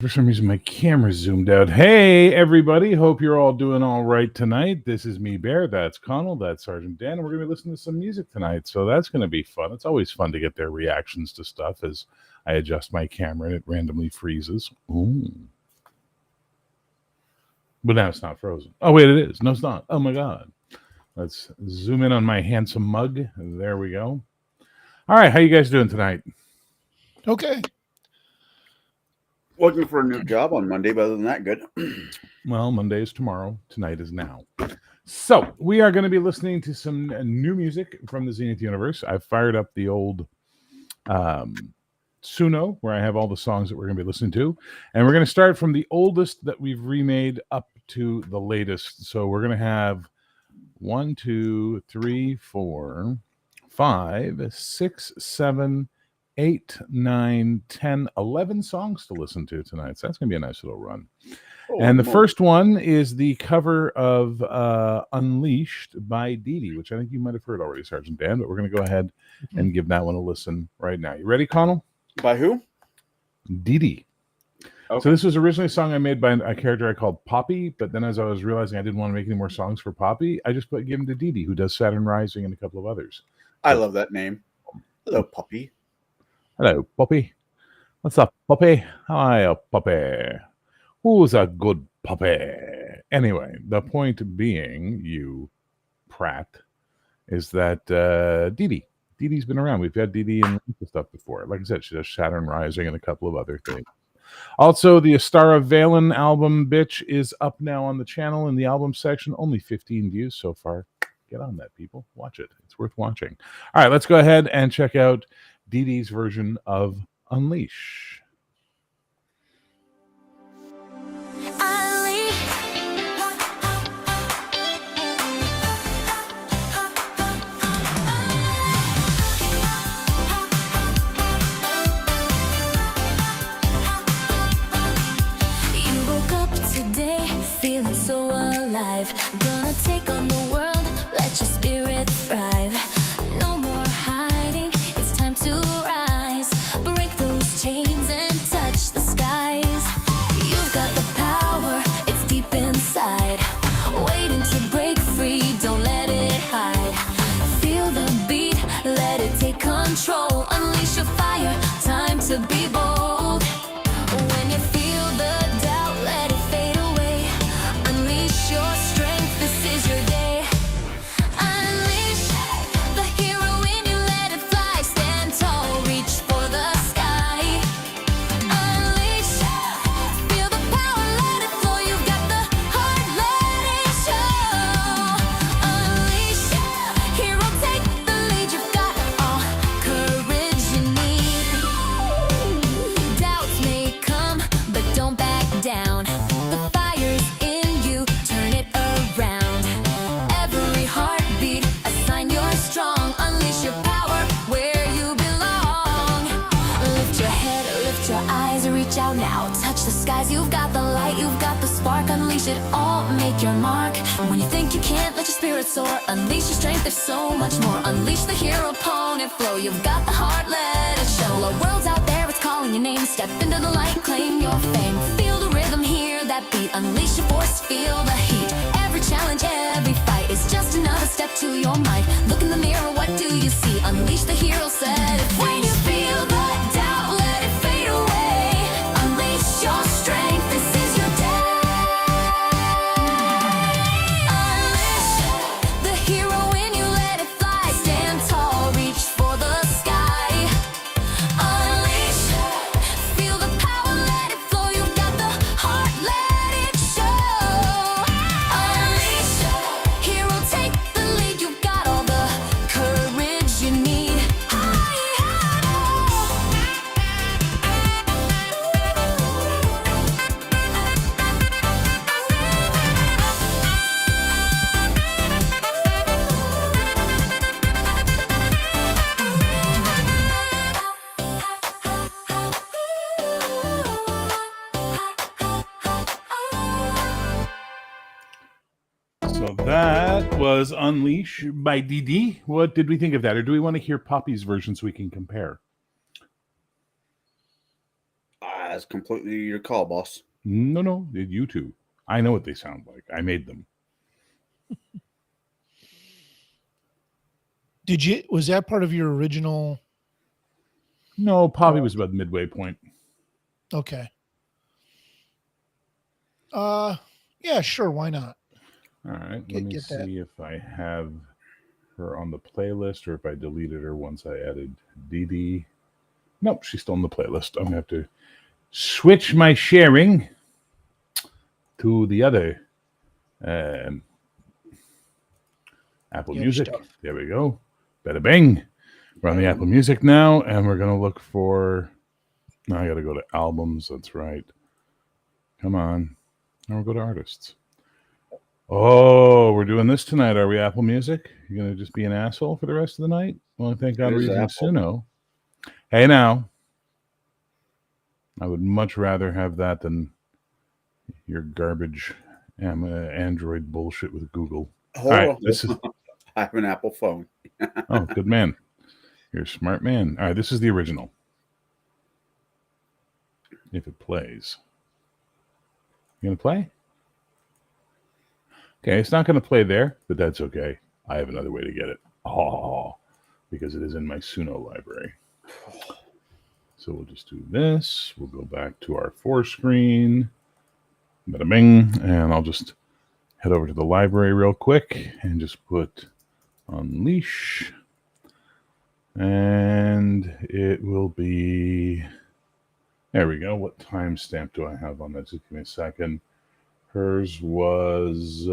For some reason, my camera zoomed out. Hey, everybody. Hope you're all doing all right tonight. This is me, Bear. That's Connell. That's Sergeant Dan. And we're going to be listening to some music tonight. So that's going to be fun. It's always fun to get their reactions to stuff as I adjust my camera and it randomly freezes. Ooh. But now it's not frozen. Oh, wait, it is. No, it's not. Oh, my God. Let's zoom in on my handsome mug. There we go. All right. How you guys doing tonight? Okay. Looking for a new job on Monday, but other than that, good. Well, Monday is tomorrow. Tonight is now. So we are going to be listening to some new music from the Zenith universe. I've fired up the old Suno, where I have all the songs that we're going to be listening to. And we're going to start from the oldest that we've remade up to the latest. So we're going to have 1, 2, 3, 4, 5, 6, 7, 8, 9, 10, 11 songs to listen to tonight. So that's going to be a nice little run. And the first one is the cover of Unleashed by Dee Dee, which I think you might have heard already, Sergeant Dan, but we're going to go ahead and give that one a listen right now. You ready, Connell? By who? Dee Dee. Okay. So this was originally a song I made by a character I called Poppy, but then as I was realizing I didn't want to make any more songs for Poppy, I just give him to Dee Dee, who does Saturn Rising and a couple of others. I love that name. Hello, Puppy. Hello, Poppy. What's up, Poppy? How are you, Poppy? Who's a good puppy? Anyway, the point being, you prat, is that Dee Dee. Dee Dee's been around. We've had Dee Dee and stuff before. Like I said, she does Saturn Rising and a couple of other things. Also, the Astara Valen album, Bitch, is up now on the channel in the album section. Only 15 views so far. Get on that, people. Watch it. It's worth watching. All right, let's go ahead and check out Dee Dee's version of Unleash. Feeling so alive, gonna take on the world, let your spirit thrive. No more hiding, it's time to rise. Break those chains and touch the skies. You've got the power, it's deep inside. Waiting to break free, don't let it hide. Feel the beat, let it take control. Unleash your fire, time to be bold. When you feel the doubt, let it fade away. Unleash your strength, this is your day. Unleash the hero in you, let it fly. Stand tall, reach for the sky. Unleash, feel the power, let it flow. You've got the heart, let it show. Unleash, hero, take the lead. You've got all courage you need. Doubts may come, but don't back down. The fire's in you, turn it around. Every heartbeat, a sign you're strong. Unleash your power where you belong. Lift your head, lift your eyes, reach out now. Touch the skies, you've got the light, you've got the spark. Unleash it all, make your mark. When you think you can't, let your spirit soar. Unleash your strength, there's so much more. Unleash the hero, opponent flow. You've got the heart, let it show. A world's out there, it's calling your name. Step into the light, claim your fame. Feel the rhythm, hear that beat. Unleash your force, feel the heat. Every challenge, every fight is just another step to your might. Look in the mirror, what do you see? Unleash the hero, set it free. When you feel the doubt, let it fade away. Unleash your strength, this is your day. Unleash the hero in you, let it fly. Stand tall, reach for the sky. Unleash, feel the power, let it flow. You've got the heart, let it show. Unleash, hero, take the lead. You've got all the courage you need. So that was Unleash by Dee Dee. What did we think of that? Or do we want to hear Poppy's version so we can compare? That's completely your call, boss. No, you two. I know what they sound like. I made them. Was that part of your original? No, Poppy was about the midway point. Okay. Yeah, sure. Why not? All right. Get Let me that. see if I have her on the playlist or if I deleted her once I added Dee Dee. Nope, she's still on the playlist. I'm going to have to switch my sharing to the other Apple The other Music. stuff. There we go. Bada bing. We're on the Apple Music now, and we're going to look for. Now I got to go to albums. That's right. Come on. Now we'll go to artists. Oh, we're doing this tonight, are we, Apple Music? You're going to just be an asshole for the rest of the night? Well, thank God It we're is using Apple. Suno. Hey, now. I would much rather have that than your garbage Android bullshit with Google. Hold All right, on. this is. I have an Apple phone. Oh, good man. You're a smart man. All right, this is the original. If it plays. You going to play? Okay, it's not going to play there, but that's okay. I have another way to get it. Oh, because it is in my Suno library. So we'll just do this. We'll go back to our 4-screen. Bada bing. And I'll just head over to the library real quick and just put Unleash. And it will be. There we go. What timestamp do I have on that? Just give me a second. Hers was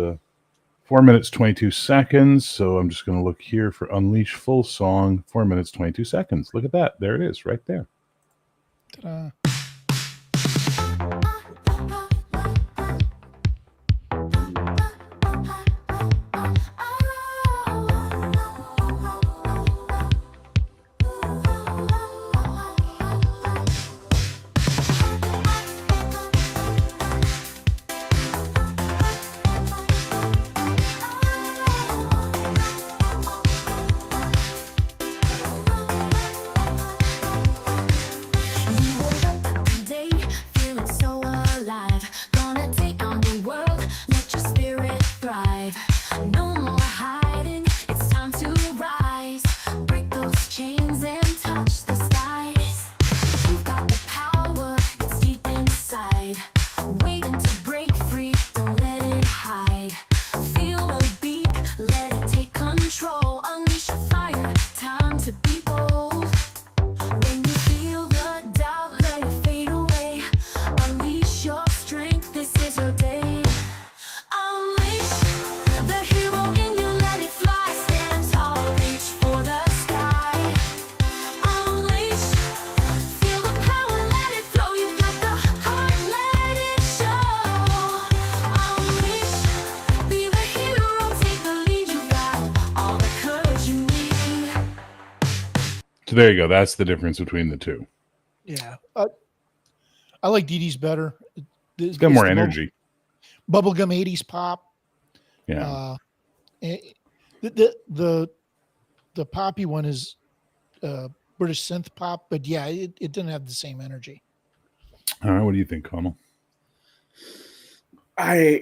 4 minutes, 22 seconds. So I'm just going to look here for Unleash full song, 4 minutes, 22 seconds. Look at that. There it is right there. Ta-da. Today, feeling so alive. Gonna take on the world, let your spirit thrive. No more hiding, it's time to rise. Break those chains and touch the skies. You've got the power, it's deep inside. Waiting to break free, don't let it hide. Feel the beat, let it take control. Unleash your fire, time to be bold. When you feel the doubt, let it fade away. Unleash your strength, this is your day. Unleash the hero in you, let it fly. Stand tall, reach for the sky. Unleash, feel the power, let it flow. You've got the heart, let it show. Unleash, be the hero, take the lead. You've got all the courage you need. So there you go. That's the difference between the two. Yeah. I like Dee Dee's better. It's got more energy. Bubblegum 80s pop. Yeah. The poppy one is British synth pop, but yeah, it didn't have the same energy. All right. What do you think, Connell? I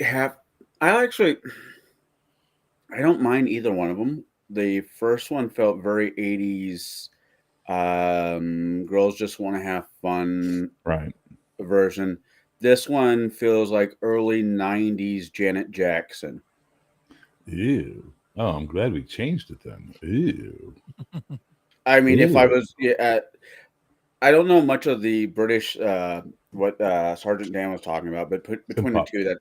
don't mind either one of them. The first one felt very 80s. Girls just want to have fun Right. version. This one feels like early 90s Janet Jackson. Ew. Oh, I'm glad we changed it then. Ew. I mean, if I Ew. was, I don't know much of the British, what Sergeant Dan was talking about, but between the Synth-pop. two,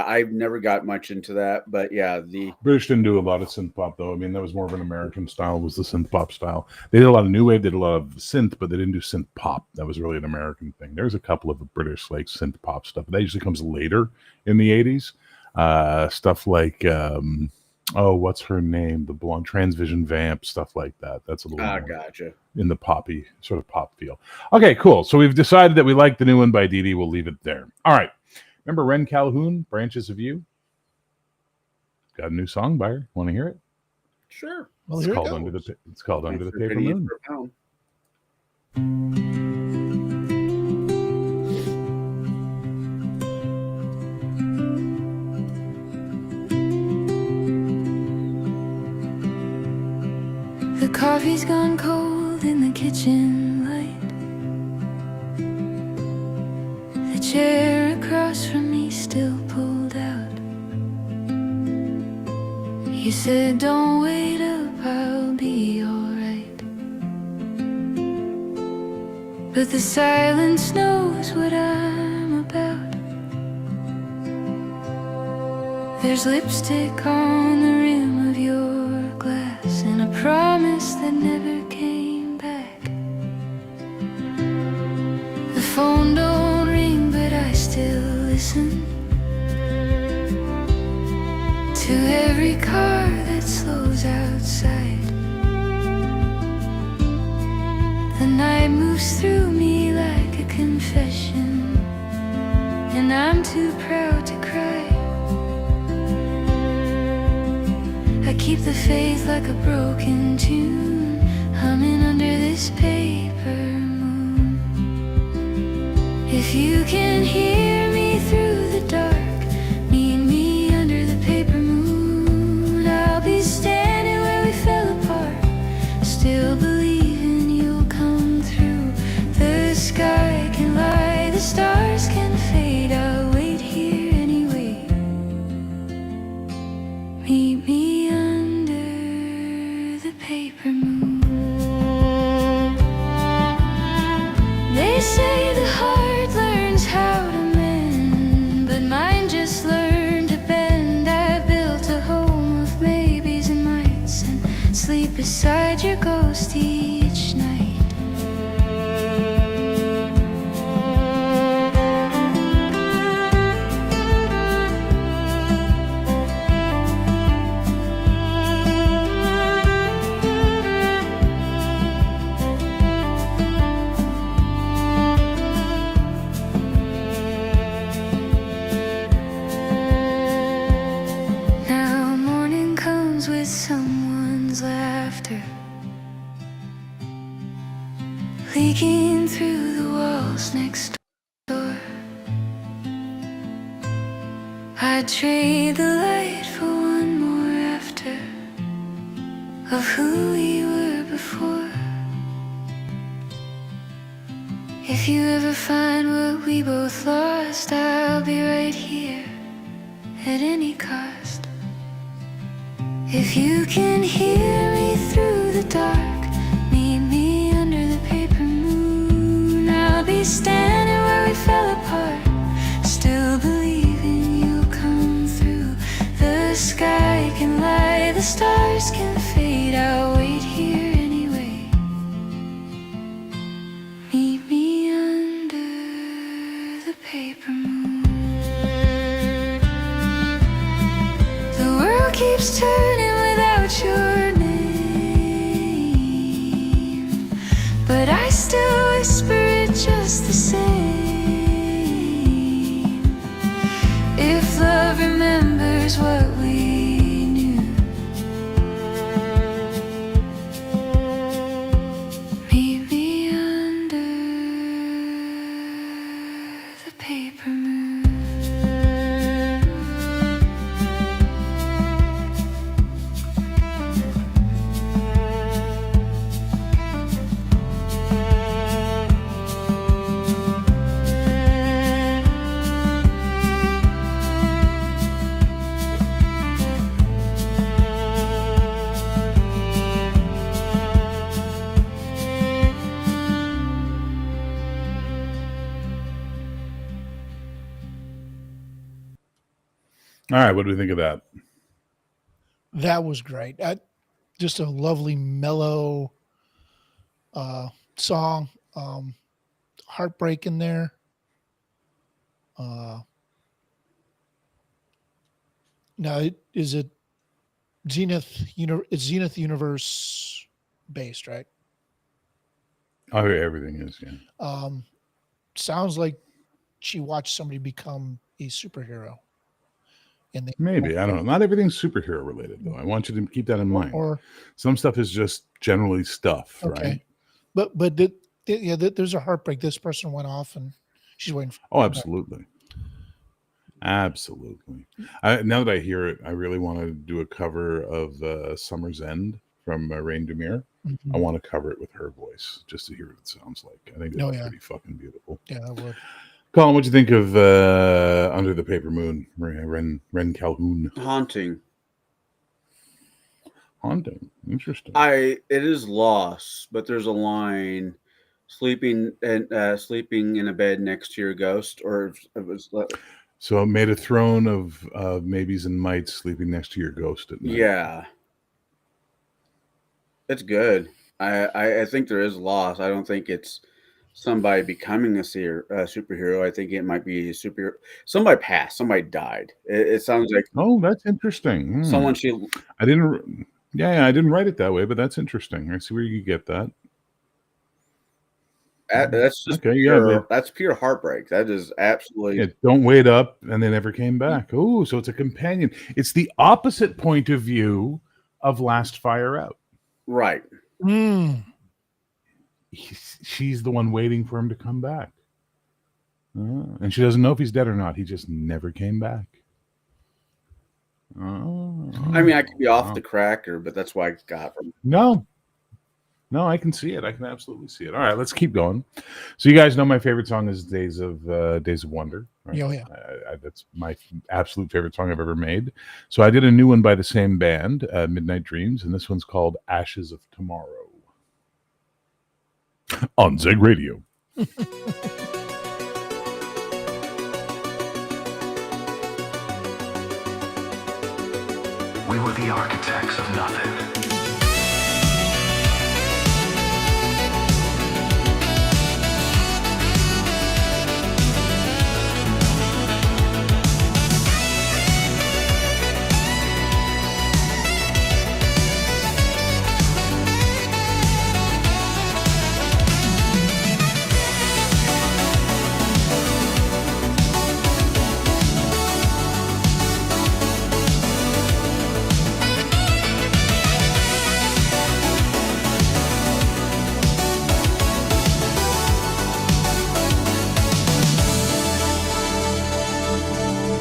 I've never got much into that. But yeah, British didn't do a lot of synth pop though. I mean, that was more of an American style. Was the synth pop style? They did a lot of new wave, did a lot of synth, but they didn't do synth pop. That was really an American thing. There's a couple of British like synth pop stuff. That usually comes later in the '80s. Stuff like what's her name? The blonde Transvision Vamp, stuff like that. That's a little more gotcha. in the poppy sort of pop feel. Okay, cool. So we've decided that we like the new one by Dee Dee. We'll leave it there. All right. Remember Ren Calhoun, Branches of You? Got a new song by her. Want to hear it? Sure. Well, It's here it called goes. Under the Paper Penny Moon. per pound. coffee's gone cold in the kitchen light. The chair across from me still pulled out. You said, don't wait up, I'll be alright. But the silence knows what I'm about. There's lipstick on the rim of your glass, and a promise that never came back. The phone don't ring, but I still listen to every car that slows outside. The night moves through me like a confession, and I'm too proud to cry. I keep the faith like a broken tune, humming under this paper moon. If you can hear me through the dark, meet me under the paper moon. I'll be standing where we fell apart, still believing you'll come through. The sky can lie, the stars can fade, I'll wait here anyway. Meet me paper moon. They say the heart learns how to mend, but mine just learned to bend. I built a home of maybes and mights, and sleep beside your ghost each night. Leaking through the walls next door. I'd trade the light for one more after of who we were before. If you ever find what we both lost, I'll be right here at any cost. If you can hear me through the dark, meet me under the paper moon. I'll be standing where we fell apart, still believing you'll come through. The sky can lie, the stars can fade, I'll wait here anyway. Meet me under the paper moon. The world keeps turning without your name, but I still whisper it just the same. If love remembers what we knew, meet me under the paper moon. All right, what do we think of that? That was great. Just a lovely, mellow song. Heartbreak in there. Now, is it Zenith? It's Zenith Universe based, right? Oh, everything is, yeah. Sounds like she watched somebody become a superhero. And Maybe, I don't know. Not everything's superhero related, though. I want you to keep that in mind. Or some stuff is just generally stuff, right? But there's a heartbreak. This person went off, and she's waiting for. Oh, absolutely, absolutely. Now that I hear it, I really want to do a cover of "Summer's End" from Rain Demir. Mhm. I want to cover it with her voice just to hear what it sounds like. I think it's Oh, yeah. pretty fucking beautiful. Yeah, I would. Colin, what'd you think of Under the Paper Moon? Ren Calhoun. Haunting. Haunting. Interesting. It is lost, but there's a line sleeping in a bed next to your ghost, or it was So it made a throne of maybes and mites sleeping next to your ghost at night. yeah. It's good. I think there is loss. I don't think it's somebody becoming a superhero. I think it might be somebody passed, somebody died. It sounds like Oh, that's interesting. someone I didn't. Yeah, I didn't write it that way, but that's interesting. I see where you get that. that's just Okay, pure, yeah. that's pure heartbreak. That is absolutely Yeah, don't wait up, and they never came back. Oh, so it's a companion. It's the opposite point of view of Last Fire Out. right. Mm. She's the one waiting for him to come back. And she doesn't know if he's dead or not. He just never came back. I mean, I could be off the cracker, but that's why I got from. No, I can see it. I can absolutely see it. All right, let's keep going. So you guys know my favorite song is Days of Wonder. Right? Oh, yeah. That's my absolute favorite song I've ever made. So I did a new one by the same band, Midnight Dreams, and this one's called Ashes of Tomorrow on Zeg Radio. We were the architects of nothing.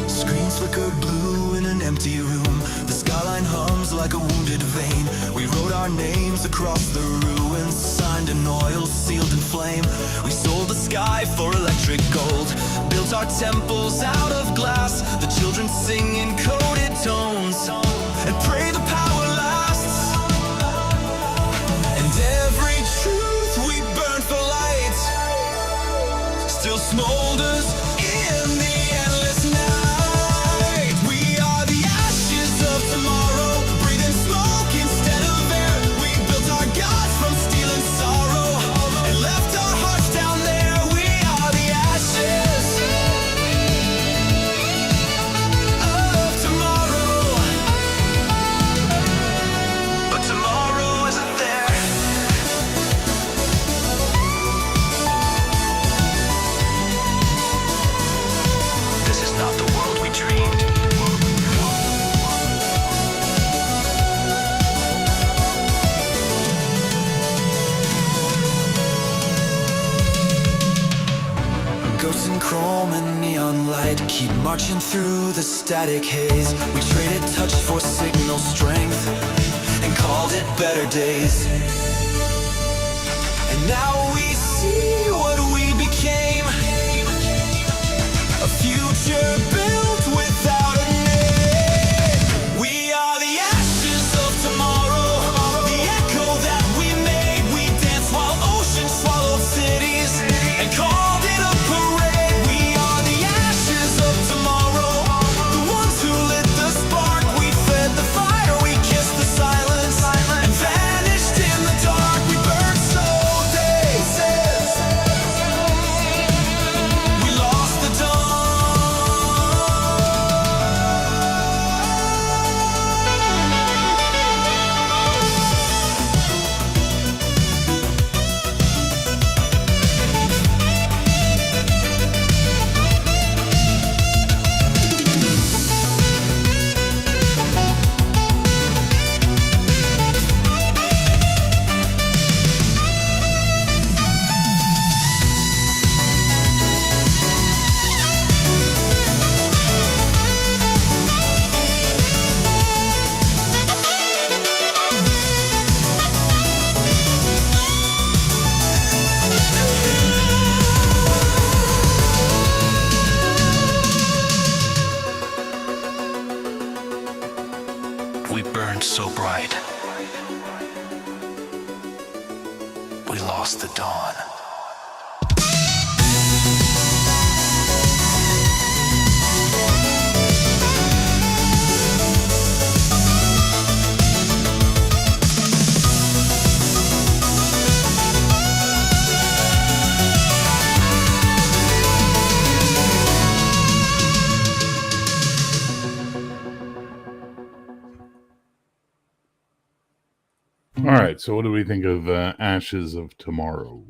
Screens flicker blue in an empty room. The skyline hums like a wounded vein. We wrote our names across the ruins, signed in oil, sealed in flame. We sold the sky for electric gold, built our temples out of glass. The children sing in coded tones and pray the power lasts. And every truth we burn for light still smolders in the endless night. We are the ashes of tomorrow, breathing smoke instead of air. We built our gods from steel and sorrow and left our hearts down there. We are the ashes of tomorrow, but tomorrow isn't there. This is not the world we dreamed. Ghosts in chrome and neon light keep marching through the static haze. We traded touch for signal strength and called it better days. And now we see what we became, a future built without a name. We are the ashes of tomorrow, the echo that we made. We danced while oceans swallowed cities and called it a parade. We are the ashes of tomorrow, the ones who lit the spark. We fed the fire, we kissed the silence and vanished in the dark. We burned so they said. We lost the dawn. burned so bright. We lost the dawn. All right. So, what do we think of Ashes of Tomorrow?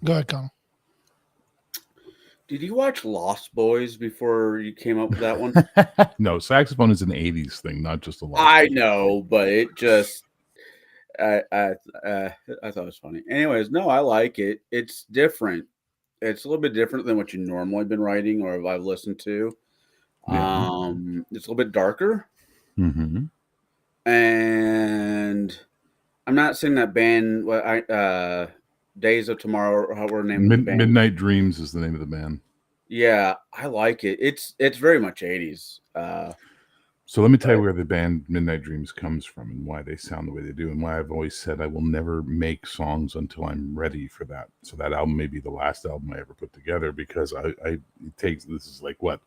Go ahead, Colin. Did you watch Lost Boys before you came up with that one? No, saxophone is an '80s thing, not just a lot. I know, but it just I thought it was funny. Anyways, no, I like it. It's different. It's a little bit different than what you normally been writing or I've listened to. Yeah. It's a little bit darker, Mm-hmm. and I'm not saying that band. Days of Tomorrow, or how we're naming the band. Midnight Dreams is the name of the band. Yeah, I like it. It's very much 80s. So let me tell you where the band Midnight Dreams comes from and why they sound the way they do, and why I've always said I will never make songs until I'm ready for that. So that album may be the last album I ever put together, because it takes, this is like what,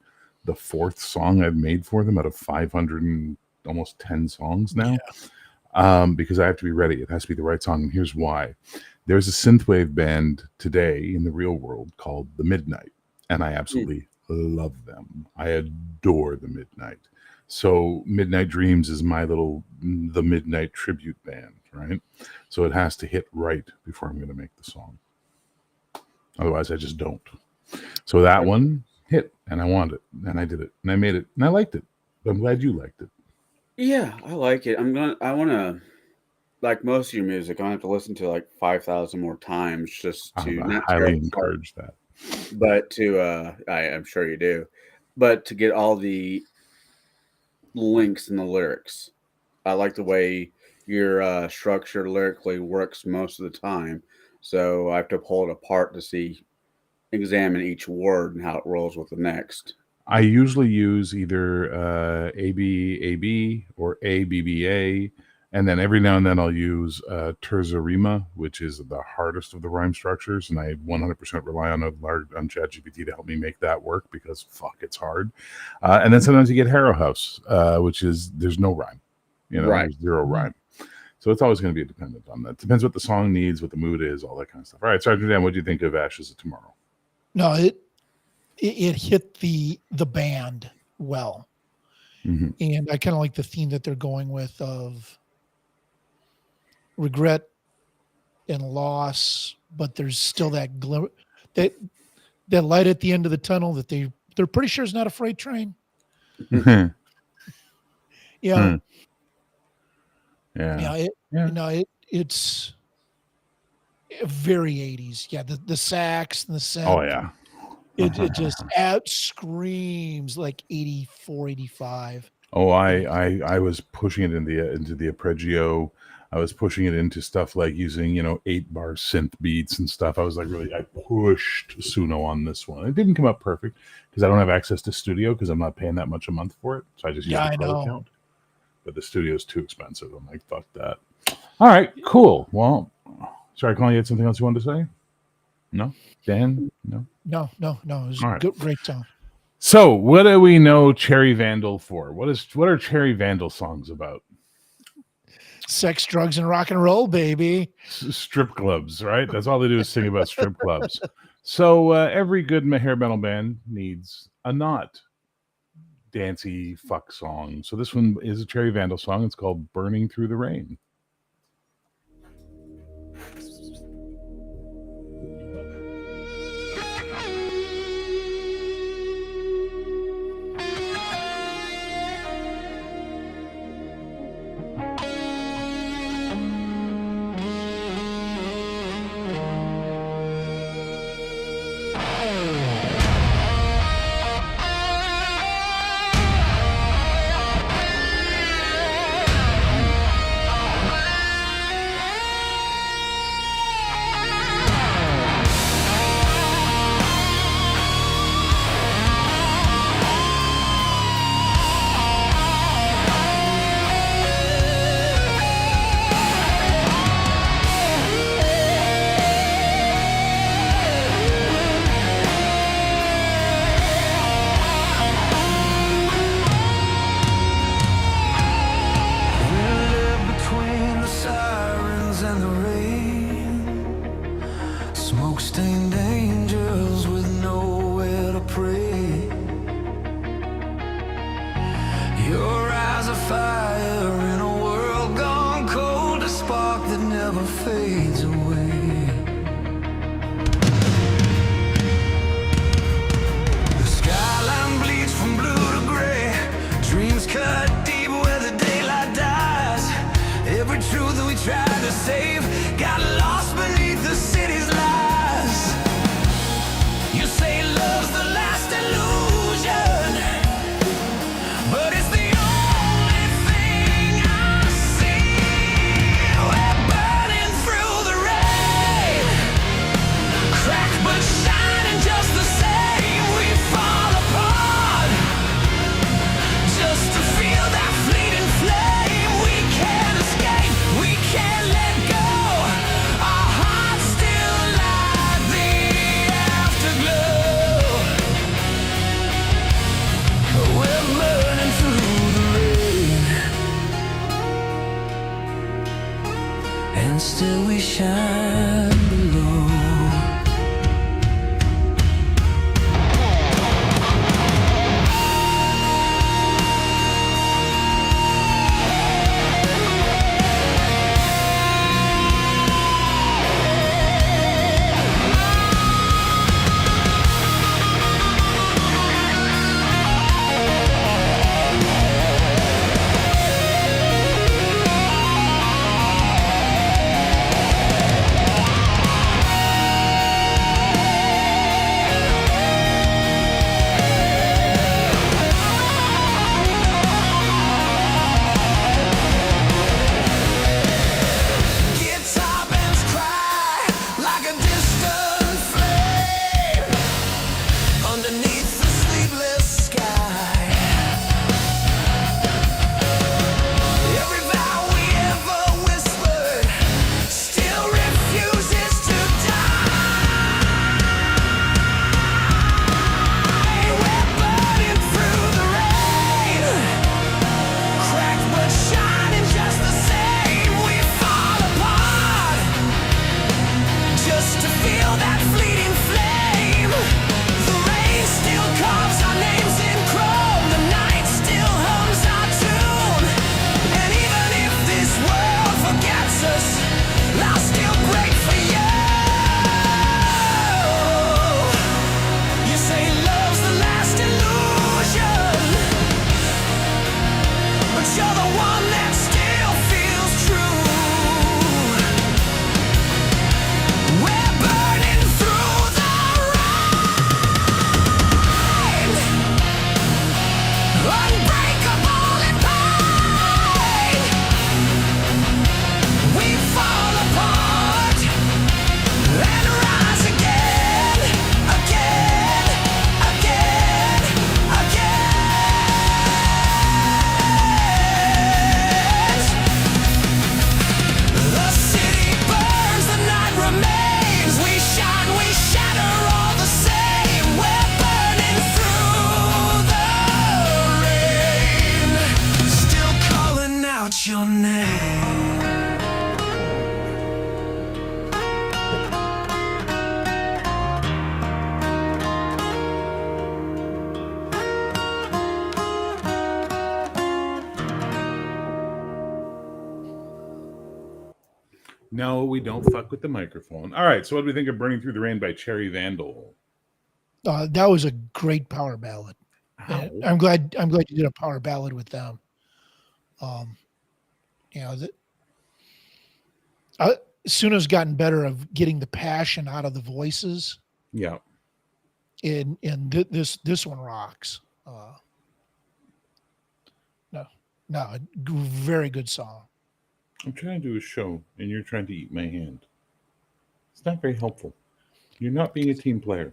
the fourth song I've made for them out of 500 and almost 10 songs now. Because I have to be ready. It has to be the right song. And here's why. There's a synthwave band today in the real world called The Midnight, and I absolutely love them. I adore The Midnight. So Midnight Dreams is my little The Midnight tribute band, right? So it has to hit right before I'm going to make the song. Otherwise, I just don't. So that one hit, and I wanted it, and I did it, and I made it, and I liked it. I'm glad you liked it. Yeah, I like it. I want to, like most of your music, I have to listen to like 5,000 more times just to I not highly tear it apart, encourage that. but to I'm sure you do, but to get all the links in the lyrics. I like the way your structure lyrically works most of the time, so I have to pull it apart to examine each word and how it rolls with the next. I usually use either ABAB or ABBA, and then every now and then I'll use terza rima, which is the hardest of the rhyme structures, and I 100% rely on ChatGPT to help me make that work, because fuck, it's hard. And then sometimes you get Harrow House, which is there's no rhyme, Right. there's zero rhyme. So it's always going to be dependent on that. Depends what the song needs, what the mood is, all that kind of stuff. All right, Sergeant Dan, what do you think of Ashes of Tomorrow? No, it hit the band well. Mhm. And I kind of like the theme that they're going with of regret and loss, but there's still that glimmer, that light at the end of the tunnel that they're pretty sure is not a freight train. Yeah. Yeah. Yeah. Yeah. It's very 80s. Yeah. The sax and the synth. Oh yeah. It just out screams like 84, 85. Oh, I was pushing it into the arpeggio. I was pushing it into stuff like using 8-bar synth beats and stuff. I was like, I pushed Suno on this one. It didn't come up perfect because I don't have access to Studio because I'm not paying that much a month for it. So I just use the Pro account. But the Studio's too expensive. I'm like, fuck that. All right, cool. Well, sorry, Colin, you had something else you wanted to say? No? Dan? No? No. It was All right. great song. So, what do we know Cherry Vandal for? What are Cherry Vandal songs about? Sex, drugs, and rock and roll, baby. Strip clubs, right? That's all they do is sing about strip clubs. So every good hair metal band needs a not dancey fuck song. So this one is a Cherry Vandal song. It's called "Burning Through the Rain." You say love's the last illusion, but it's the only thing I see. We're burning through the rain, cracked but shining just the same. We fall apart just to feel that fleeting flame. We can't escape, we can't let go. Our hearts still light the afterglow. We're burning through the rain, and still we shine below. Guitar bands cry like a distant flame underneath the sleepless sky. Every vow we ever whispered still refuses to die. We're burning through the rain, cracked but shining just the same. We fall apart just to feel that fleeting flame. The rain still carves our names in chrome. The night still hums our tune. And even if this world forgets us, I'll still break for you. You say love's the last illusion, but you're the one that still feels true. We're burning through the rain, unbreakable in pain. We fall apart and rise again, again, again, again. The city burns, the night remains. We shine, we shatter all the same. We're burning through the rain, still calling out your name. No, we don't fuck with the microphone. All right. So, what do we think of "Burning Through the Rain" by Cherry Vandal? That was a great power ballad. And I'm glad you did a power ballad with them. You know, Suna's gotten better of getting the passion out of the voices, Yeah. and this one rocks. Very good song. I'm trying to do a show, and you're trying to eat my hand. It's not very helpful. You're not being a team player.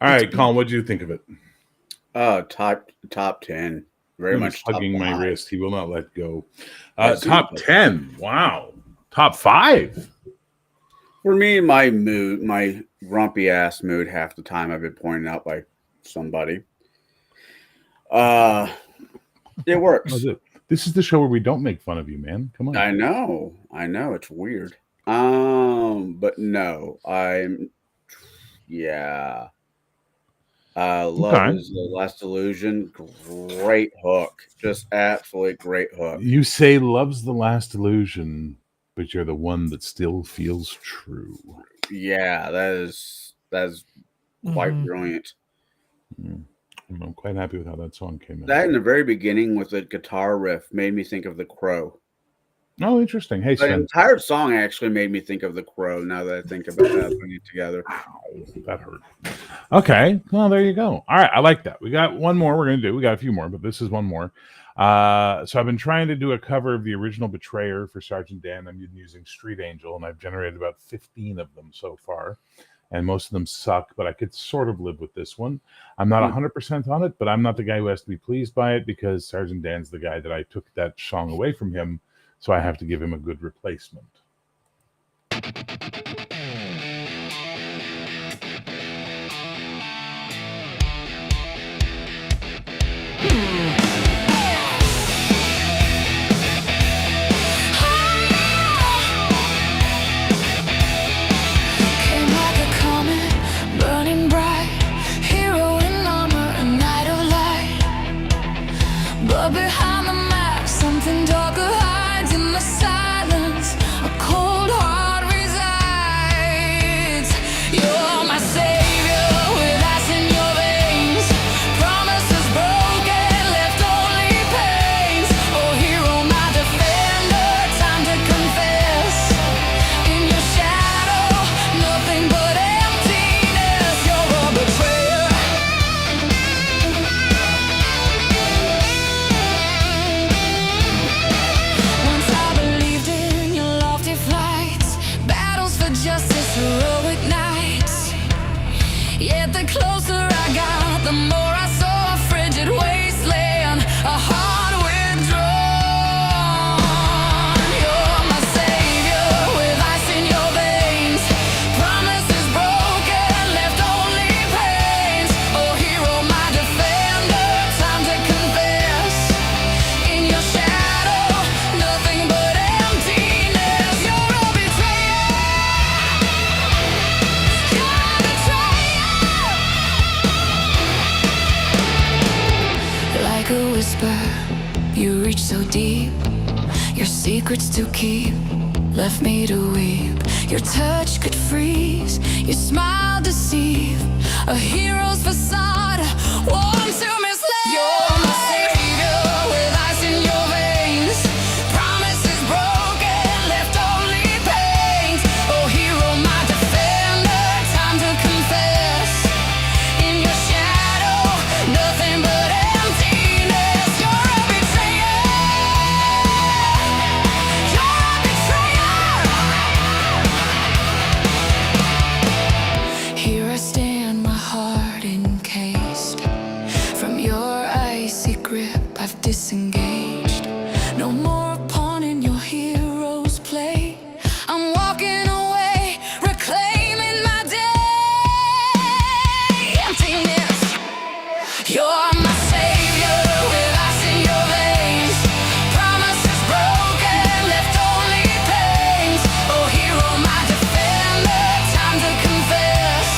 All right, Colin, what do you think of it? Top 10. Very He's much top hugging my 5. wrist. He will not let go. Yes, Top he- 10. Wow. Top 5. For me, my mood, my grumpy ass mood, half the time I've been pointed out by somebody. It works. How's it? This is the show where we don't make fun of you, man. Come on. I know, it's weird. But no, yeah. Love Okay. is the Last Illusion. Great hook. Just absolutely great hook. You say love's the last illusion, but you're the one that still feels true. Yeah, that is quite Mhm. brilliant. I'm quite happy with how that song came in. That in the very beginning with the guitar riff made me think of The Crow. Oh, interesting. Hey, The Sven. entire song actually made me think of The Crow now that I think about that, putting it together. Ow, that hurt. Okay. Well, there you go. All right. I like that. We got one more we're going to do. We got a few more, but this is one more. So I've been trying to do a cover of the original Betrayer for Sergeant Dan. I'm using Street Angel, and I've generated about 15 of them so far. And most of them suck, but I could sort of live with this one. I'm not 100% on it, but I'm not the guy who has to be pleased by it because Sergeant Dan's the guy that I took that song away from him. So I have to give him a good replacement. Came like a comet, burning bright, hero in armor, a night of light. But behind the mask, something darker hides in the silence. A cold heart resides. You're my savior with ice in your veins. Promises broken, left only pains. Oh, hero, my defender, time to confess. In your shadow, nothing but emptiness. You're a betrayer. Once I believed in your lofty flights, battles for justice, heroic nights. Yet the closer I got, the more I saw a frigid wasteland, a heart withdrawn. You're my savior with ice in your veins. Promises broken, left only pains. Oh, hero, my defender, time to confess. In your shadow, nothing but emptiness. You're a betrayer. You're a betrayer. Like a whisper, you reach so deep. Your secrets to keep left me to weep. Your touch could freeze, your smile deceive. A hero's facade, warm to mislead. You're my savior with ice in your veins. Promises broken, left only pains. Oh, hero, my defender, time to confess. In your shadow, nothing but emptiness. You're a betrayer. You're a betrayer. Here I stand, my heart encased. From your icy grip, I've disengaged. No more pawn in your hero's play. I'm walking away, reclaiming my day. Emptiness. You're my savior with ice in your veins. Promises broken, left only pains. Oh, hero, my defender, time to confess.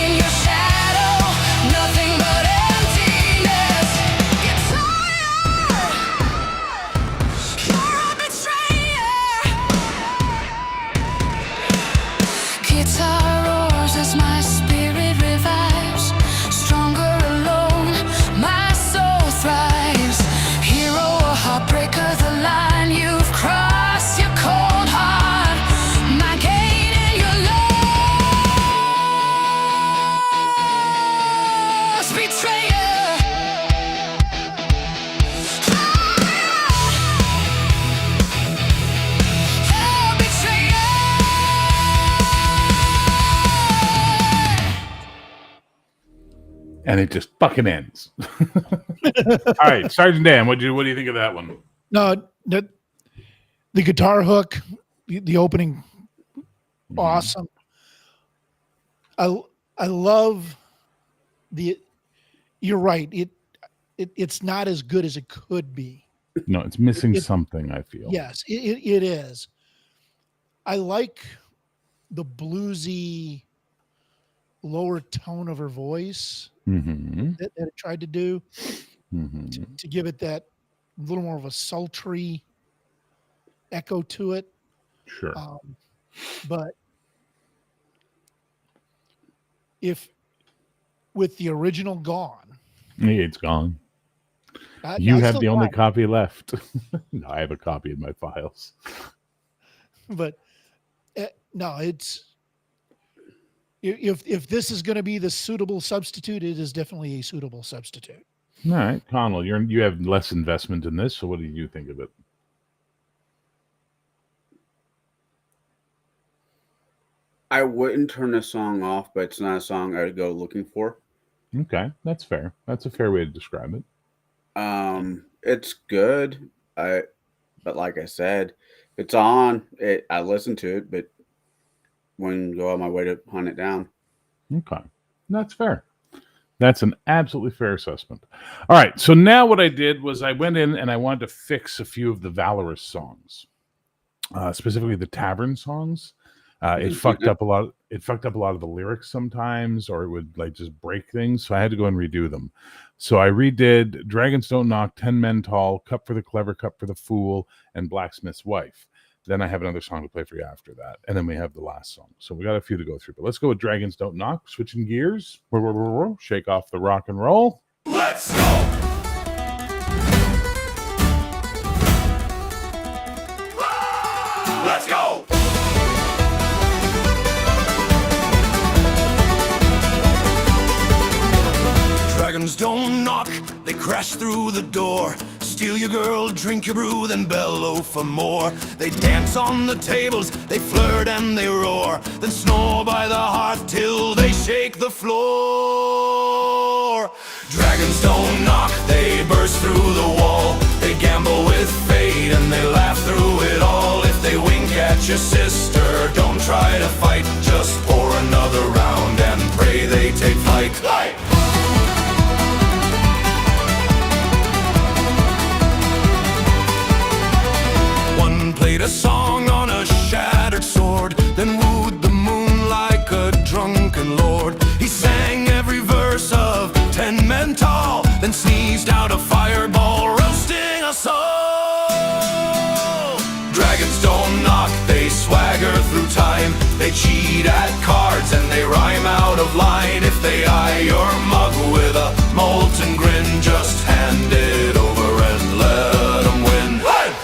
In your shadow, nothing but emptiness. You're a betrayer. Guitar roars as my spirit revives. Stronger alone, my soul thrives. Hero, a heartbreaker, the line you've crossed. Your cold heart, my gate and your lost betrayer. You're a betrayer. And it just fucking ends. All right. Sergeant Dan, what do you think of that one? No, the guitar hook, the opening, awesome. I love the. You're right. It's not as good as it could be. No, it's missing It- something, I feel. Yes, it is. I like the bluesy lower tone of her voice Mm-hmm. that it tried to do Mm-hmm. to give it that little more of a sultry echo to it. Sure. But if with the original gone, It's gone. I You have still the only got it, copy left. No, I have a copy in my files. but no, it's If this is going to be the suitable substitute, it is definitely a suitable substitute. All right, Connell, you have less investment in this, so what do you think of it? I wouldn't turn this song off, but it's not a song I would go looking for. Okay, that's fair. That's a fair way to describe it. It's good. But like I said, it's on. I listen to it, but wouldn't go on my way to hunt it down. Okay, that's fair. That's an absolutely fair assessment. All right, so now what I did was I went in and I wanted to fix a few of the Valorous songs, specifically the tavern songs. It fucked up a lot. It fucked up a lot of the lyrics sometimes, or it would like just break things. So I had to go and redo them. So I redid "Dragons Don't Knock," "10 Men Tall," "Cup for the Clever, Cup for the Fool," and "Blacksmith's Wife." Then I have another song to play for you after that, and then we have the last song. So we got a few to go through, but let's go with "Dragons Don't Knock." Switching gears, shake off the rock and roll. Let's go! Let's go! Dragons don't knock, they crash through the door. Steal your girl, drink your brew, then bellow for more. They dance on the tables, they flirt and they roar, then snore by the hearth till they shake the floor. Dragons don't knock, they burst through the wall. They gamble with fate and they laugh through it all. If they wink at your sister, don't try to fight. Just pour another round and pray they take flight. Played a song on a shattered sword, then wooed the moon like a drunken lord. He sang every verse of 10 Men Tall, then sneezed out a fireball, roasting us all. Dragons don't knock, they swagger through time. They cheat at cards and they rhyme out of line. If they eye your mug with a molten grin, just hand it over and let them win. Hey!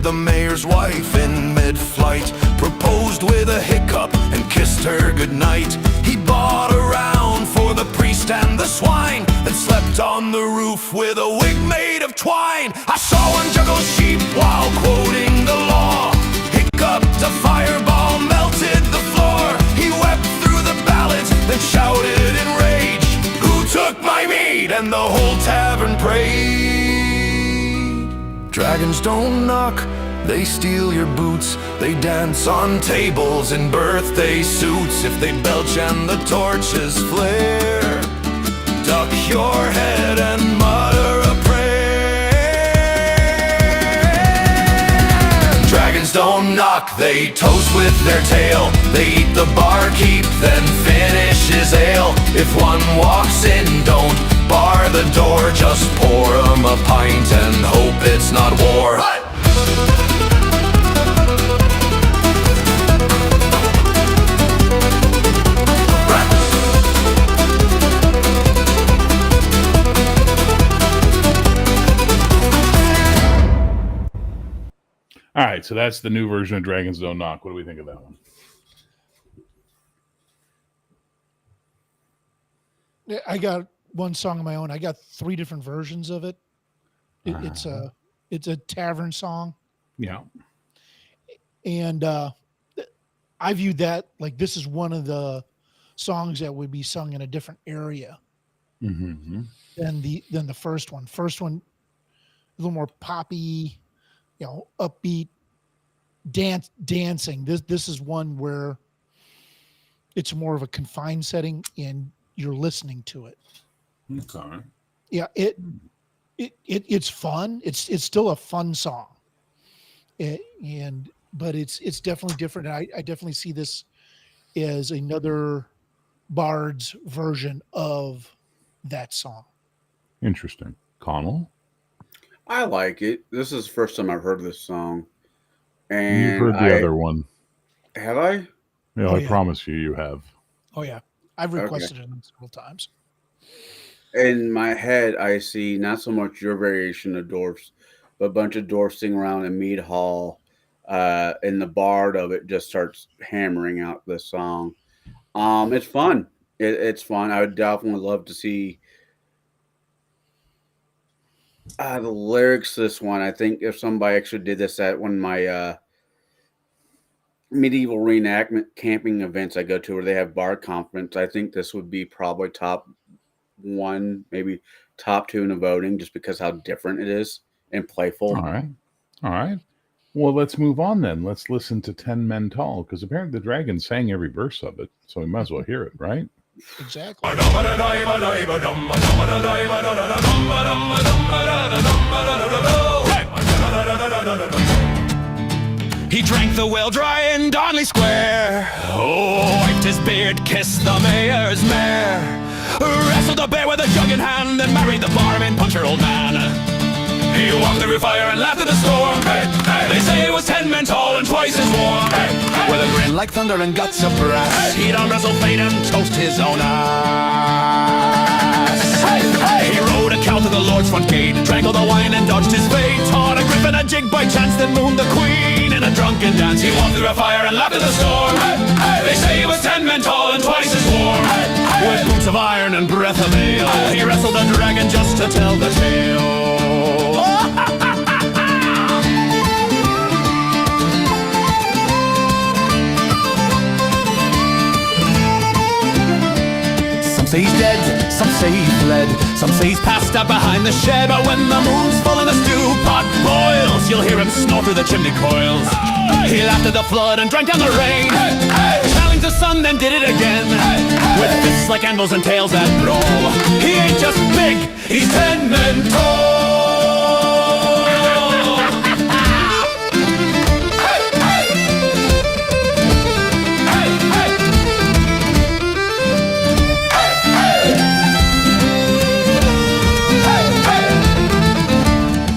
The mayor's wife in mid-flight proposed with a hiccup and kissed her goodnight. He bought a round for the priest and the swine, then slept on the roof with a wig made of twine. I saw one juggle sheep while quoting the law. Hiccuped a fireball, melted the floor. He wept through the ballots, then shouted in rage, "Who took my meat?" And the whole tavern prayed. Dragons don't knock, they steal your boots. They dance on tables in birthday suits. If they belch and the torches flare, duck your head and mutter a prayer. Dragons don't knock, they toast with their tail. They eat the barkeep, then finish his ale. If one walks in, don't bar the door. Just pour 'em a pint and hope it's not war. All right, so that's the new version of Dragons Don't Knock. What do we think of that one? I got one song of my own. I got 3 different versions of it. It's a tavern song, Yeah. and I viewed that like this is one of the songs that would be sung in a different area Mm-hmm. than the first one. First one, a little more poppy, upbeat, dancing. This is one where it's more of a confined setting and you're listening to it. Okay. Yeah, it's fun. It's still a fun song, but it's definitely different. I definitely see this as another Bard's version of that song. Interesting. Connell? I like it. This is the first time I've heard this song. And You've heard the other one. Have I? Yeah, Oh, I yeah. promise you have. Oh yeah, I've requested it several times. In my head, I see not so much your variation of dwarfs, but a bunch of dwarfs sing around in Mead Hall, and the bard of it just starts hammering out this song. It's fun. It's fun. I would definitely love to see the lyrics to this one. I think if somebody actually did this at one of my medieval reenactment camping events I go to where they have bar conference, I think this would be probably top one, maybe top two in the voting, just because how different it is and playful. All right. Well, let's move on then. Let's listen to 10 Men Tall, because apparently the dragon sang every verse of it, so we might as well hear it, right? Exactly. He drank the well dry in Darnley Square. Oh, wiped his beard, kissed the mayor's mare. Wrestled a bear with a jug in hand, and married the barman, puncher old man. He walked through fire and laughed at the storm. They say it was 10 men tall and twice as warm. With a grin like thunder and guts of brass, he'd arm wrestle fate and toast his own ass. He rode a cow to the Lord's front gate, drank all the wine and dodged his fate. Taught a griffin a jig by chance, then mooned the queen in a drunken dance. He walked through a fire and laughed at the storm. They say he was 10 men tall and twice as warm. With boots of iron and breath of ale, he wrestled a dragon just to tell the tale. Some say he's dead, some say he fled, some say he's passed out behind the shed. But when the moon's full and the stew pot boils, you'll hear him snore through the chimney coils. He laughed at the flood and drank down the rain, challenged the sun, then did it again. With fists like anvils and tails that brawl, he ain't just big, he's 10 men tall.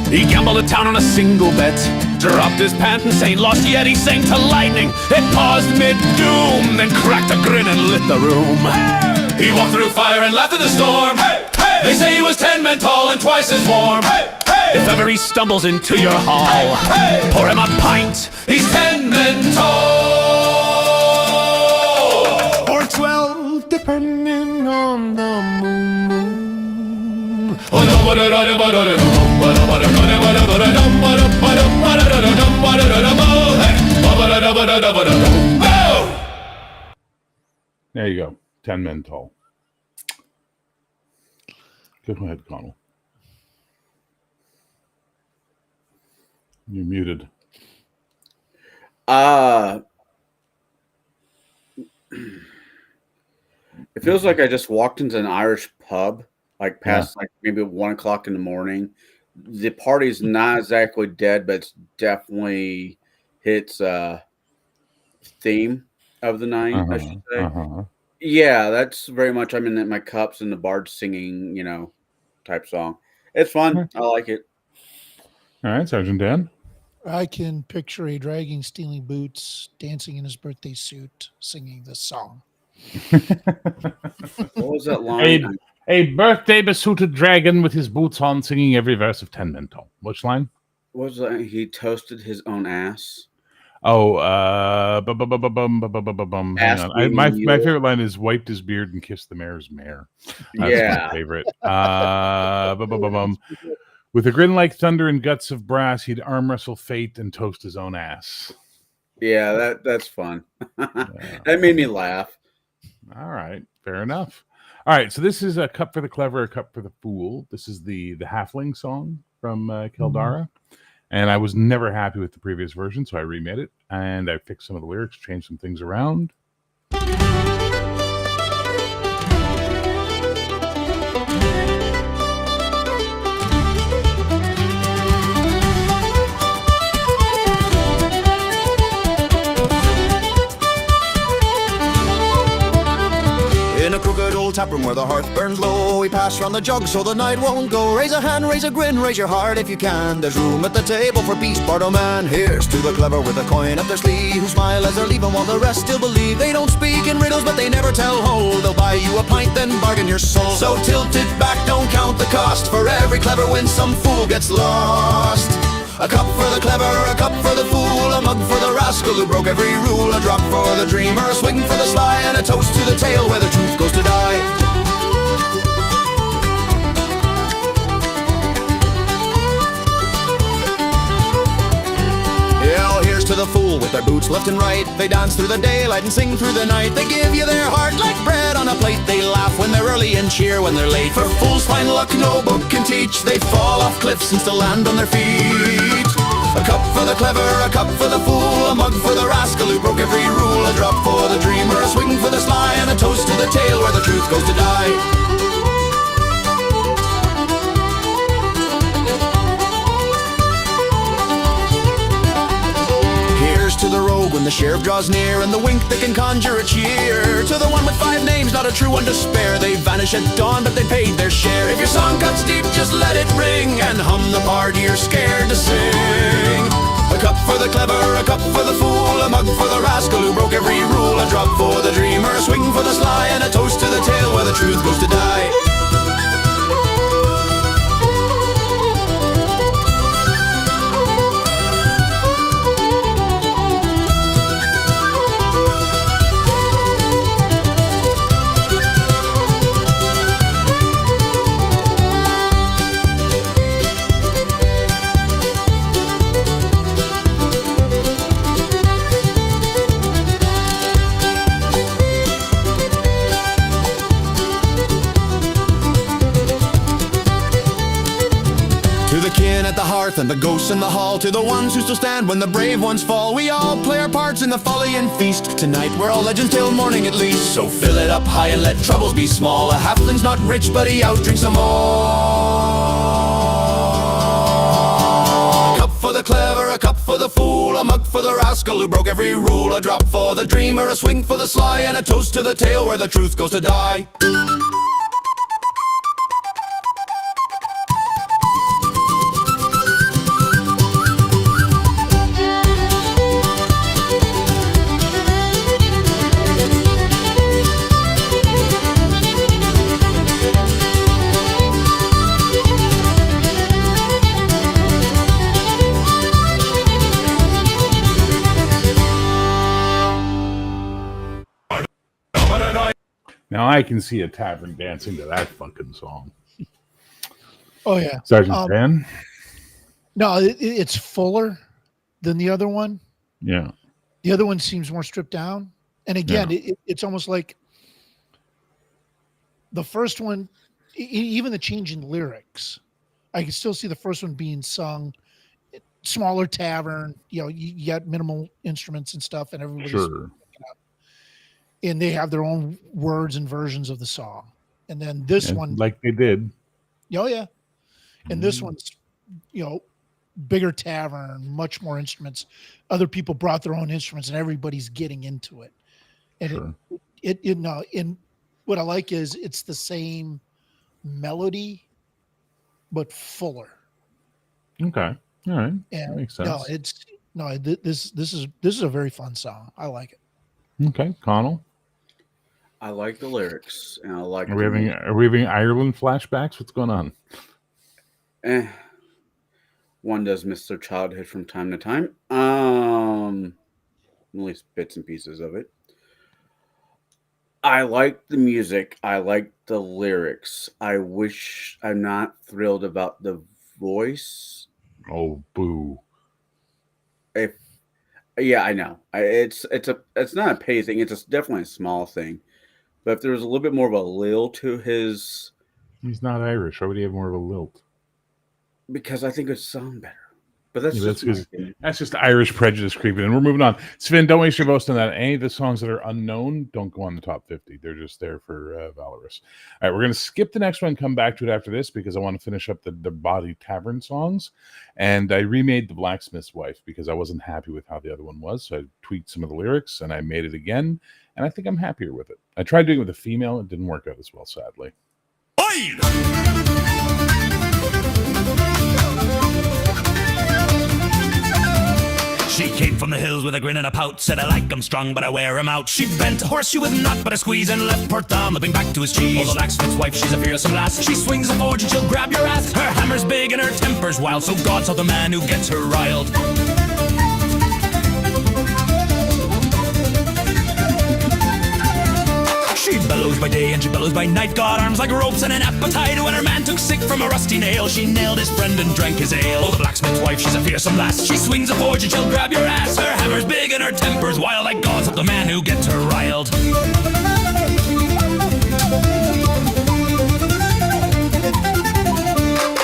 He gambled a town on a single bet, dropped his pant and Saint lost, yet he sang to lightning. It paused mid-doom, then cracked a grin and lit the room. He walked through fire and laughed at the storm. They say he was 10 men tall and twice as warm. If ever he stumbles into your hall, pour him a pint, he's 10 men tall. Or 12, depending on the moon. There you go. 10 Men Tall. Go ahead, Connell. You're muted. It feels like I just walked into an Irish pub, like past like maybe 1 o'clock in the morning. The party's not exactly dead, but it's definitely hits theme of the night, I should say. Yeah, that's very much I'm in my cups and the bard singing, type song. It's fun. I like it. All right, Sergeant Dan. I can picture a dragon stealing boots, dancing in his birthday suit, singing this song. What was that line? A birthday besooted dragon with his boots on, singing every verse of 10 Men Tall. Which line? What was that? He toasted his own ass. Oh, hang on. My favorite line is wiped his beard and kissed the mayor's mare. That's my favorite. With a grin like thunder and guts of brass, he'd arm wrestle fate and toast his own ass. Yeah, that's fun. That made me laugh. All right, fair enough. All right, so this is a cup for the clever, a cup for the fool. This is the halfling song from Keldara. And I was never happy with the previous version, so I remade it. And I fixed some of the lyrics, changed some things around. In a crooked old taproom where the hearth burns low. We pass round the jug so the night won't go. Raise a hand, raise a grin, raise your heart if you can. There's room at the table for Beast Bardo Man. Here's to the clever with a coin up their sleeve, who smile as they're leaving while the rest still believe. They don't speak in riddles but they never tell whole. They'll buy you a pint then bargain your soul. So tilt it back, don't count the cost. For every clever win some fool gets lost. A cup for the clever, a cup for the fool, a mug for the rascal who broke every rule, a drop for the dreamer, a swing for the sly, and a toast to the tale where the truth goes to die. Yeah, here's to the fool with their boots left and right. They dance through the daylight and sing through the night. They give you their heart like bread on a plate. They laugh when they're early and cheer when they're late. For fools find luck no book can teach. They fall off cliffs and still land on their feet. A cup for the clever, a cup for the fool, a mug for the rascal who broke every rule, a drop for the dreamer, a swing for the sly, and a toast to the tale where the truth goes to die. To the rogue when the sheriff draws near, and the wink that can conjure a cheer. To the one with 5 names, not a true one to spare. They vanish at dawn, but they paid their share. If your song cuts deep, just let it ring, and hum the part you're scared to sing. A cup for the clever, a cup for the fool, a mug for the rascal who broke every rule, a drop for the dreamer, a swing for the sly, and a toast to the tale where the truth goes to die. At the hearth and the ghosts in the hall, to the ones who still stand when the brave ones fall. We all play our parts in the folly and feast. Tonight we're all legends till morning at least. So fill it up high and let troubles be small. A halfling's not rich but he outdrinks them all. A cup for the clever, a cup for the fool, a mug for the rascal who broke every rule, a drop for the dreamer, a swing for the sly, and a toast to the tale where the truth goes to die. Now I can see a tavern dancing to that fucking song. Oh yeah, Sergeant Dan? No, it's fuller than the other one. Yeah. The other one seems more stripped down. And again, it's almost like the first one, even the change in lyrics, I can still see the first one being sung, smaller tavern, you got minimal instruments and stuff, and everybody's Sure. And they have their own words and versions of the song. And then this one, like they did. oh yeah. And this one's, bigger tavern, much more instruments. Other people brought their own instruments and everybody's getting into it. And Sure. and what I like is it's the same melody, but fuller. Okay. All right. And That makes sense. this is a very fun song. I like it. Okay. Connell? I like the lyrics, and I like. Are we having Ireland flashbacks? What's going on? One does miss their childhood from time to time. At least bits and pieces of it. I like the music. I like the lyrics. I wish I'm not thrilled about the voice. Oh, boo. Yeah, I know. It's not a pay thing. It's definitely a small thing. But if there was a little bit more of a lilt to his, He's not Irish. Why would he have more of a lilt? because I think it would sound better. But that's Yeah, just that's my opinion. That's just Irish prejudice creeping in. We're moving on. Sven, don't waste your votes on that. Any of the songs that are unknown don't go on the top 50. They're just there for Valorous. All right, we're going to skip the next one, come back to it after this because I want to finish up the Body Tavern songs. And I remade The Blacksmith's Wife because I wasn't happy with how the other one was. So I tweaked some of the lyrics and I made it again. And I think I'm happier with it. I tried doing it with a female. It didn't work out as well, sadly. She came from the hills with a grin and a pout. Said I like 'em strong, but I wear 'em out. She bent a horseshoe with not but a squeeze and left Port Down, lipping back to his cheese. Oh, the blacksmith's wife, she's a fearsome lass. She swings a forge and she'll grab your ass. Her hammer's big and her temper's wild, so God's help the man who gets her riled. She bellows by day and she bellows by night. Got arms like ropes and an appetite. When her man took sick from a rusty nail, she nailed his friend and drank his ale. Oh, the blacksmith's wife, she's a fearsome lass. She swings a forge and she'll grab your ass. Her hammer's big and her temper's wild, like God's help the man who gets her riled.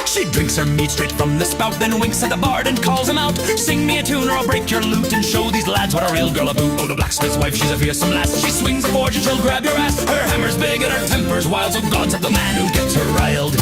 She drinks her meat straight from the spout, then winks at the bard and calls him out. Sing me a tune or I'll break your lute and show these lads what a real girl about. Oh, the blacksmith's wife, she's a fearsome lass. She swings a forge and she'll grab your ass. Her hammer's big and her temper's wild, so God's help the man who gets her riled.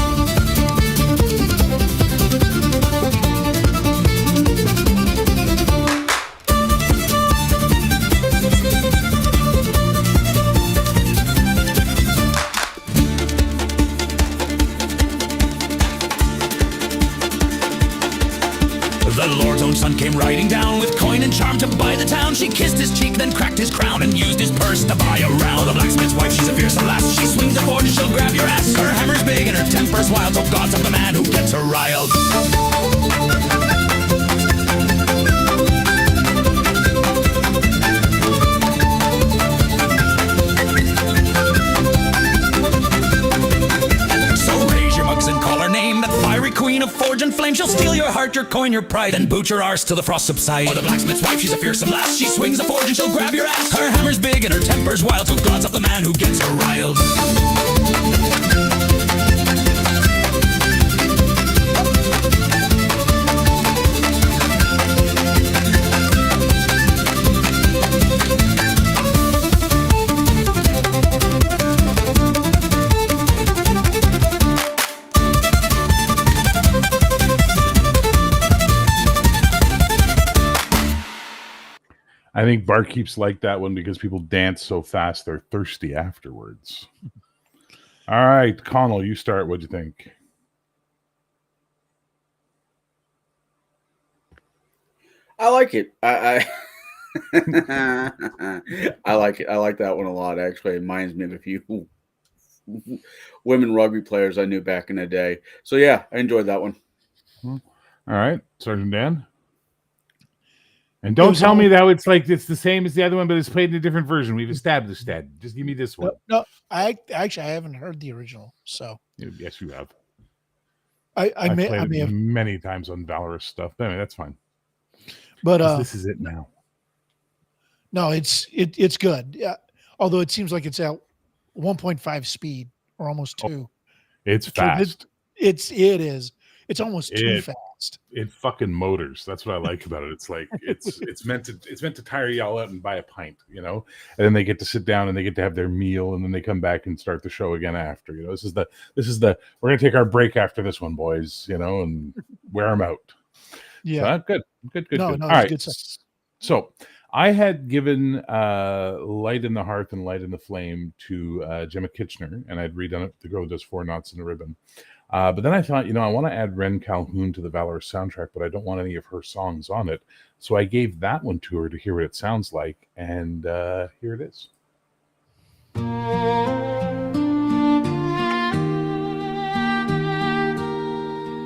The Lord's own son came riding down with coin and charm to buy the town. She kissed his cheek, then cracked his crown and used his purse to buy a round. The blacksmith's wife, she's a fearsome lass. She swings a forge and she'll grab your ass. Her hammer's big and her temper's wild, so God's help the man who gets her riled. And call her name, that fiery queen of forge and flame. She'll steal your heart, your coin, your pride, and boot your arse till the frost subside. Oh, the blacksmith's wife, she's a fearsome lass. She swings a forge and she'll grab your ass. Her hammer's big and her temper's wild, so God's up the man who gets her riled. I think barkeeps like that one because people dance so fast they're thirsty afterwards. All right, Connell, you start. What'd you think? I like it. I I like it. I like that one a lot. Actually, it reminds me of a few women rugby players I knew back in the day. So yeah, I enjoyed that one. All right, Sergeant Dan. And don't tell me that it's like it's the same as the other one, but it's played in a different version. We've established that. Just give me this one. No, I haven't heard the original, so Yes, you have. I may have many times on Valorous stuff. But anyway, that's fine. But this is it now. No, it's good. Yeah, although it seems like it's at 1.5 speed or almost 2. It's fast. It is. It's almost too fast. It fucking motors. That's what I like about it. It's like it's meant to tire y'all out and buy a pint, you know, and then they get to sit down and they get to have their meal and then they come back and start the show again after. You know, this is the we're gonna take our break after this one, boys. You know, and wear them out. Yeah, so, good. No, All right. Good stuff. So I had given Light in the Hearth and Light in the Flame to Gemma Kitchener, and I'd redone it. The Girl Who Does 4 Knots in a Ribbon. But then I thought, I want to add Ren Calhoun to the Valorous soundtrack, but I don't want any of her songs on it. So I gave that one to her to hear what it sounds like, and here it is.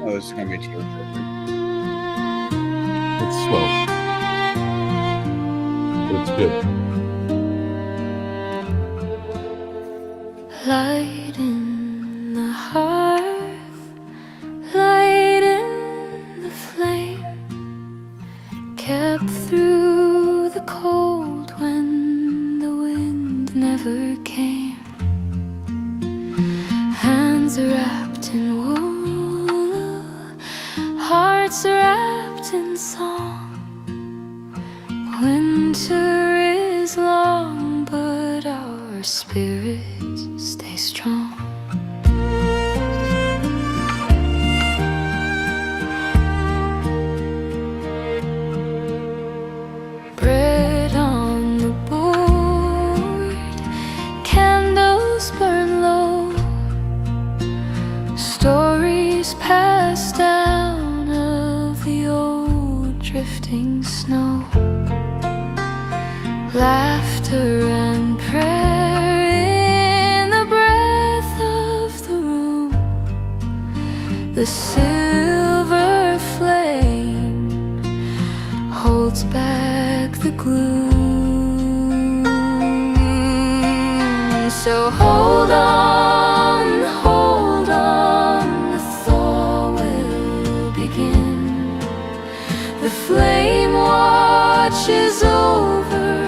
Oh, this is gonna be too. It's slow, but it's good. Light in the hearth, light in the flame, kept through the cold when the wind never came. Hands are wrapped in wool, hearts are wrapped in winter is long, but our spirits stay strong. Bread on the board, candles burn low, stories passed down of the old drifting snow. Laughter and prayer in the breath of the room. The silver flame holds back the gloom. So hold on, the thaw will begin. The flame watches over,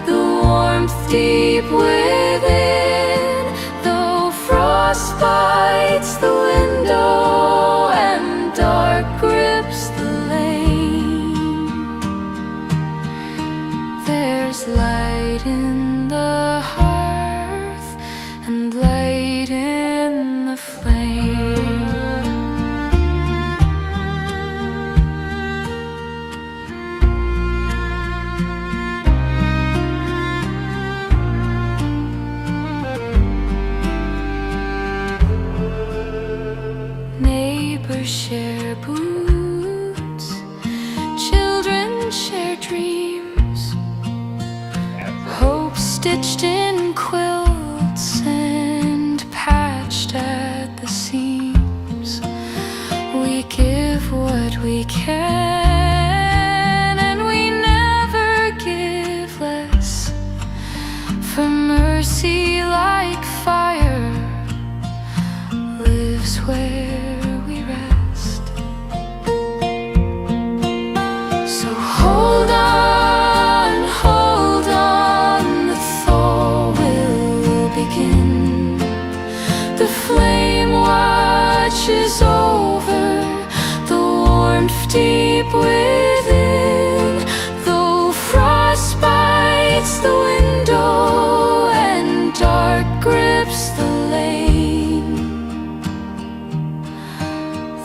the warmth deep within. Though frost bites the window and dark grips the lane, there's light in the hearth and light in the flame. Neighbors share boots, children share dreams, hope stitched in quilts and patched at the seams. We give what we can, and we never give less. For mercy like fire lives where we rest. So hold on, the thaw will begin. The flame watches over, the warmth deep within. Though frost bites the window and dark grips the lane,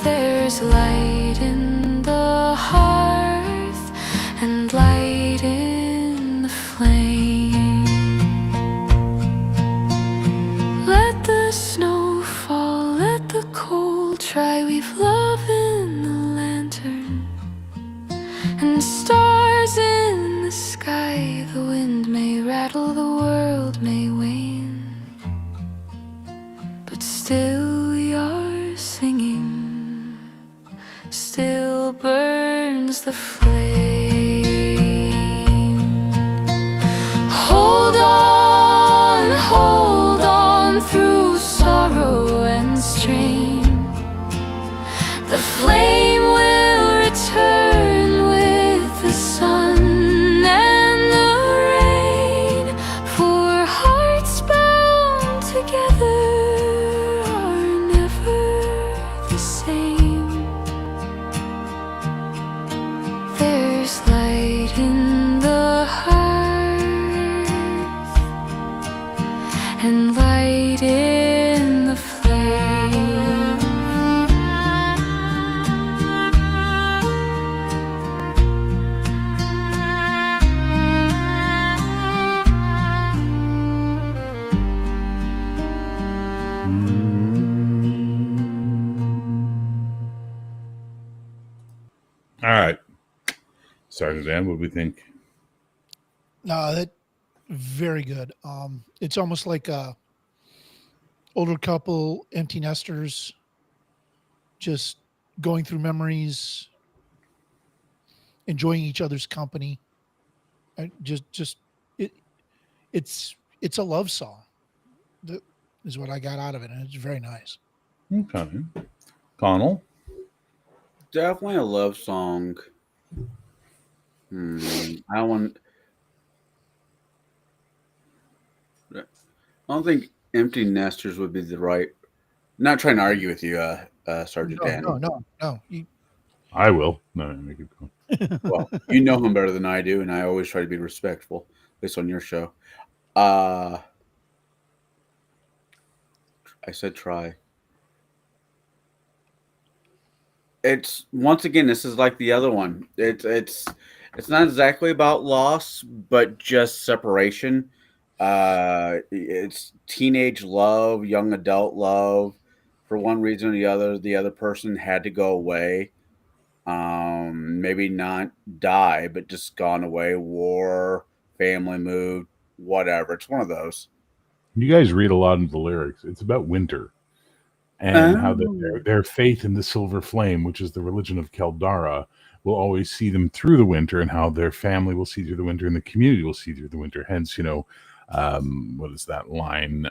there's light in the hearth and light in the flame. Let the snow fall, let the cold try. We've love in the lantern and stars in the sky. The wind may rattle, the world may wane, but still we are singing. Still burns the flame. Hold on through sorrow and strain. The flame will return with the sun and the rain. For hearts bound together are never the same. There's light in the hearth and light in the flame. All right. Sergeant Dan, what do we think? No, that very good. It's almost like a older couple, empty nesters, just going through memories, enjoying each other's company. It's a love song. That is what I got out of it, and it's very nice. Okay. Connell? Definitely a love song. I don't think Empty Nesters would be the right. Not trying to argue with you, Sergeant Dan. No. I will. No, make it go. Well, you know him better than I do, and I always try to be respectful, at least on your show. I said try. It's once again, this is like the other one. It's not exactly about loss, but just separation. It's teenage love, young adult love. For one reason or the other person had to go away. Maybe not die, but just gone away. War, family moved, whatever. It's one of those. You guys read a lot of the lyrics. It's about winter and how their faith in the silver flame, which is the religion of Keldara, will always see them through the winter, and how their family will see through the winter and the community will see through the winter. Hence, what is that line?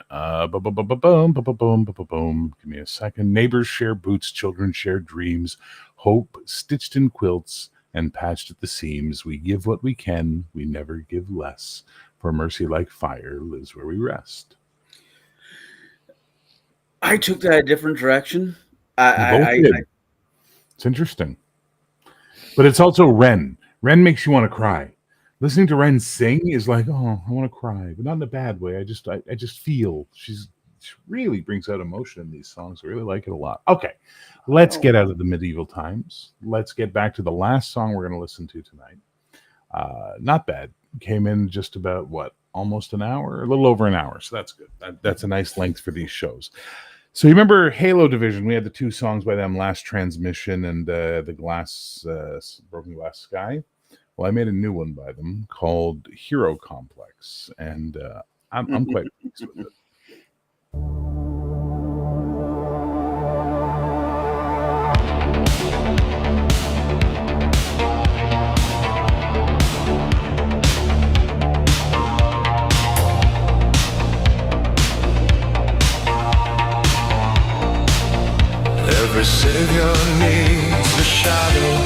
Boom. Give me a second. Neighbors share boots, children share dreams, hope stitched in quilts and patched at the seams. We give what we can, we never give less. For mercy like fire lives where we rest. I took that a different direction. It's interesting. But it's also Ren. Ren makes you want to cry. Listening to Ren sing is like, oh, I want to cry, but not in a bad way. I just feel she really brings out emotion in these songs. I really like it a lot. Okay, let's get out of the medieval times. Let's get back to the last song we're going to listen to tonight. Not bad. Came in just about almost an hour, a little over an hour. So that's good. That's a nice length for these shows. So you remember Halo Division? We had the 2 songs by them, Last Transmission and the Broken Glass Sky. Well, I made a new one by them called Hero Complex, and I'm quite pleased with it. Every savior needs a shadow.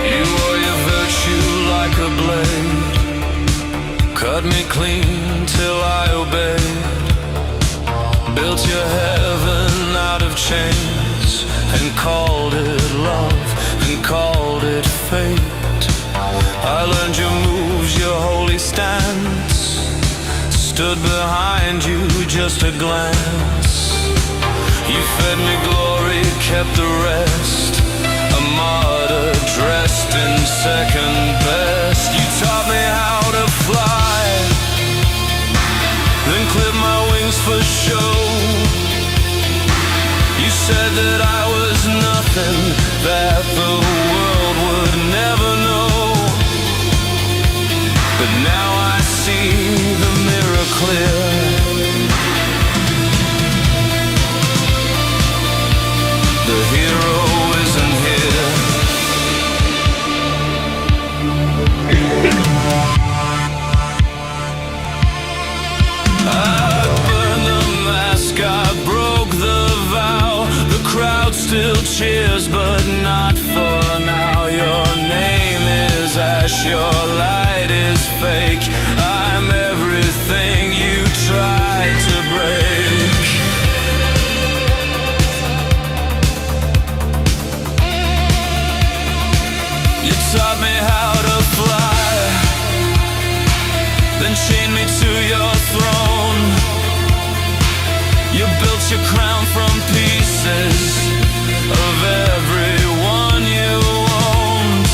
You wore your virtue like a blade, cut me clean till I obeyed, built your heaven out of chains, and called it love, and called it fate. I learned your moves, your holy stance, stood behind you, just a glance. You fed me glory, kept the rest, a martyr dressed in second best. You taught me how to fly, then clipped my wings for show. You said that I was nothing, that the world would never know. But now I see the mirror clear. The hero isn't here. I burned the mask, I broke the vow. The crowd still cheers, but not for now. Your name is ash, your light is fake. I'm everything you tried to break. You taught me how to fly, then chained me to your throne. You built your crown from pieces of everyone you owned.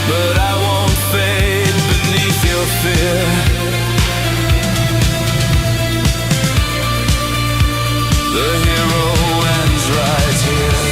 But I won't fade beneath your fear. The hero ends right here.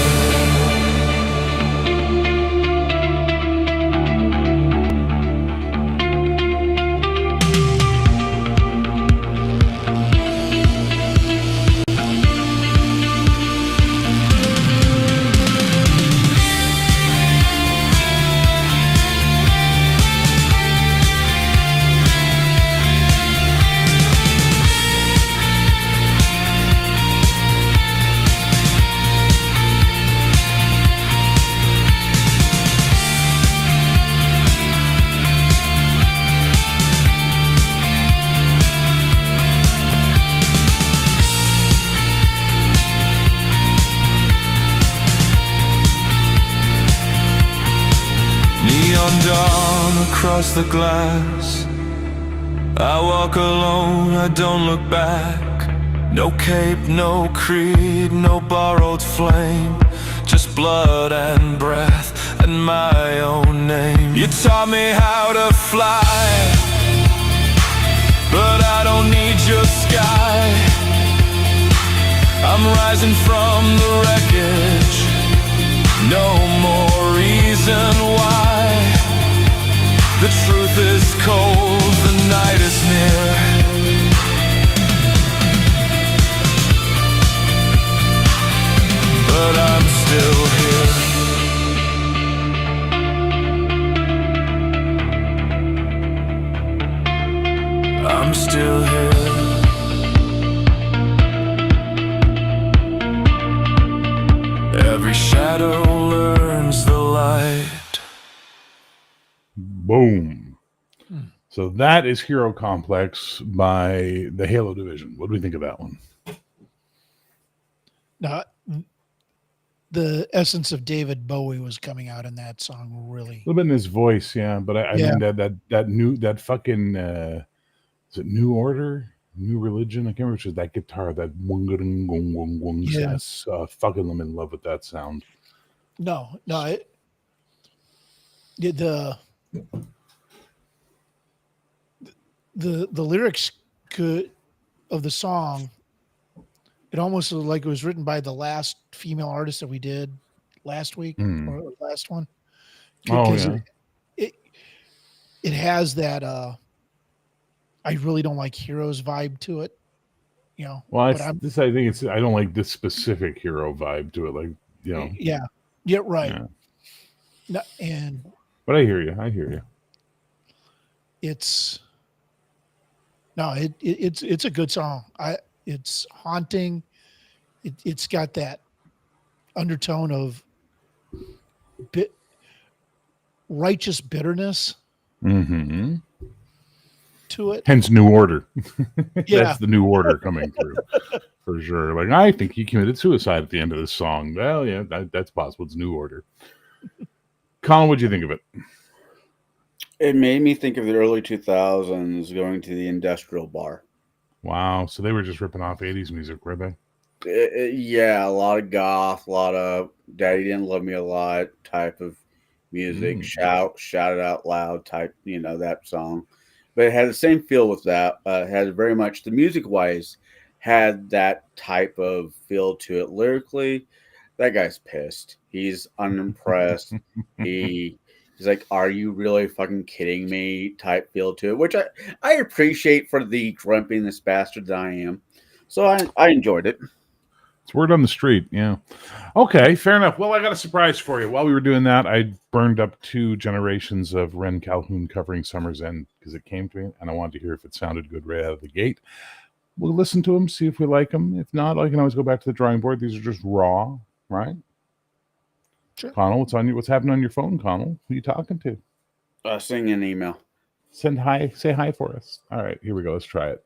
past the glass. I walk alone, I don't look back. No cape, no creed, no borrowed flame. Just blood and breath and my own name. You taught me how to fly, but I don't need your sky. I'm rising from the wreckage. No more reason why. The truth is cold, the night is near. But I'm still here. I'm still here. Every shadow learns the light. Boom. So that is Hero Complex by the Halo Division. What do we think of that one? Now, the essence of David Bowie was coming out in that song, really. A little bit in his voice, yeah. But I Yeah. mean that fucking is it New Order, New Religion? I can't remember which is that guitar, that Yeah. yes, fucking I'm in love with that sound. No, the lyrics of the song, it almost looked like it was written by the last female artist that we did last week or last one. Oh, 'Cause yeah. it has that I really don't like Heroes vibe to it, you know. Well, but I think it's I don't like this specific Hero vibe to it, like, you know. yeah, right. Yeah. No, and But I hear you. it's a good song. It's haunting. It's got that undertone of righteous bitterness Mm-hmm. to it. Hence New Order. Yeah. That's the New Order coming through for sure. Like, I think he committed suicide at the end of this song. Well, yeah, that's possible. It's New Order. Colin, what'd you think of it? It made me think of the early 2000s going to the industrial bar. Wow. So they were just ripping off 80s music, were they? Yeah, a lot of goth, a lot of Daddy Didn't Love Me a Lot type of music, shout it out loud type, that song. But it had the same feel with that. It had very much, the music wise, had that type of feel to it. Lyrically, that guy's pissed. He's unimpressed. He's like, are you really fucking kidding me type feel to it, which I appreciate for the grumpiness bastard that I am. So I enjoyed it. It's word on the street. Yeah. Okay, fair enough. Well, I got a surprise for you. While we were doing that, I burned up 2 generations of Ren Calhoun covering Summer's End because it came to me, and I wanted to hear if it sounded good right out of the gate. We'll listen to them, see if we like them. If not, I can always go back to the drawing board. These are just raw, right? Sure. Connell, what's happening on your phone, Connell? Who are you talking to? Sing an email. Say hi for us. All right, here we go. Let's try it.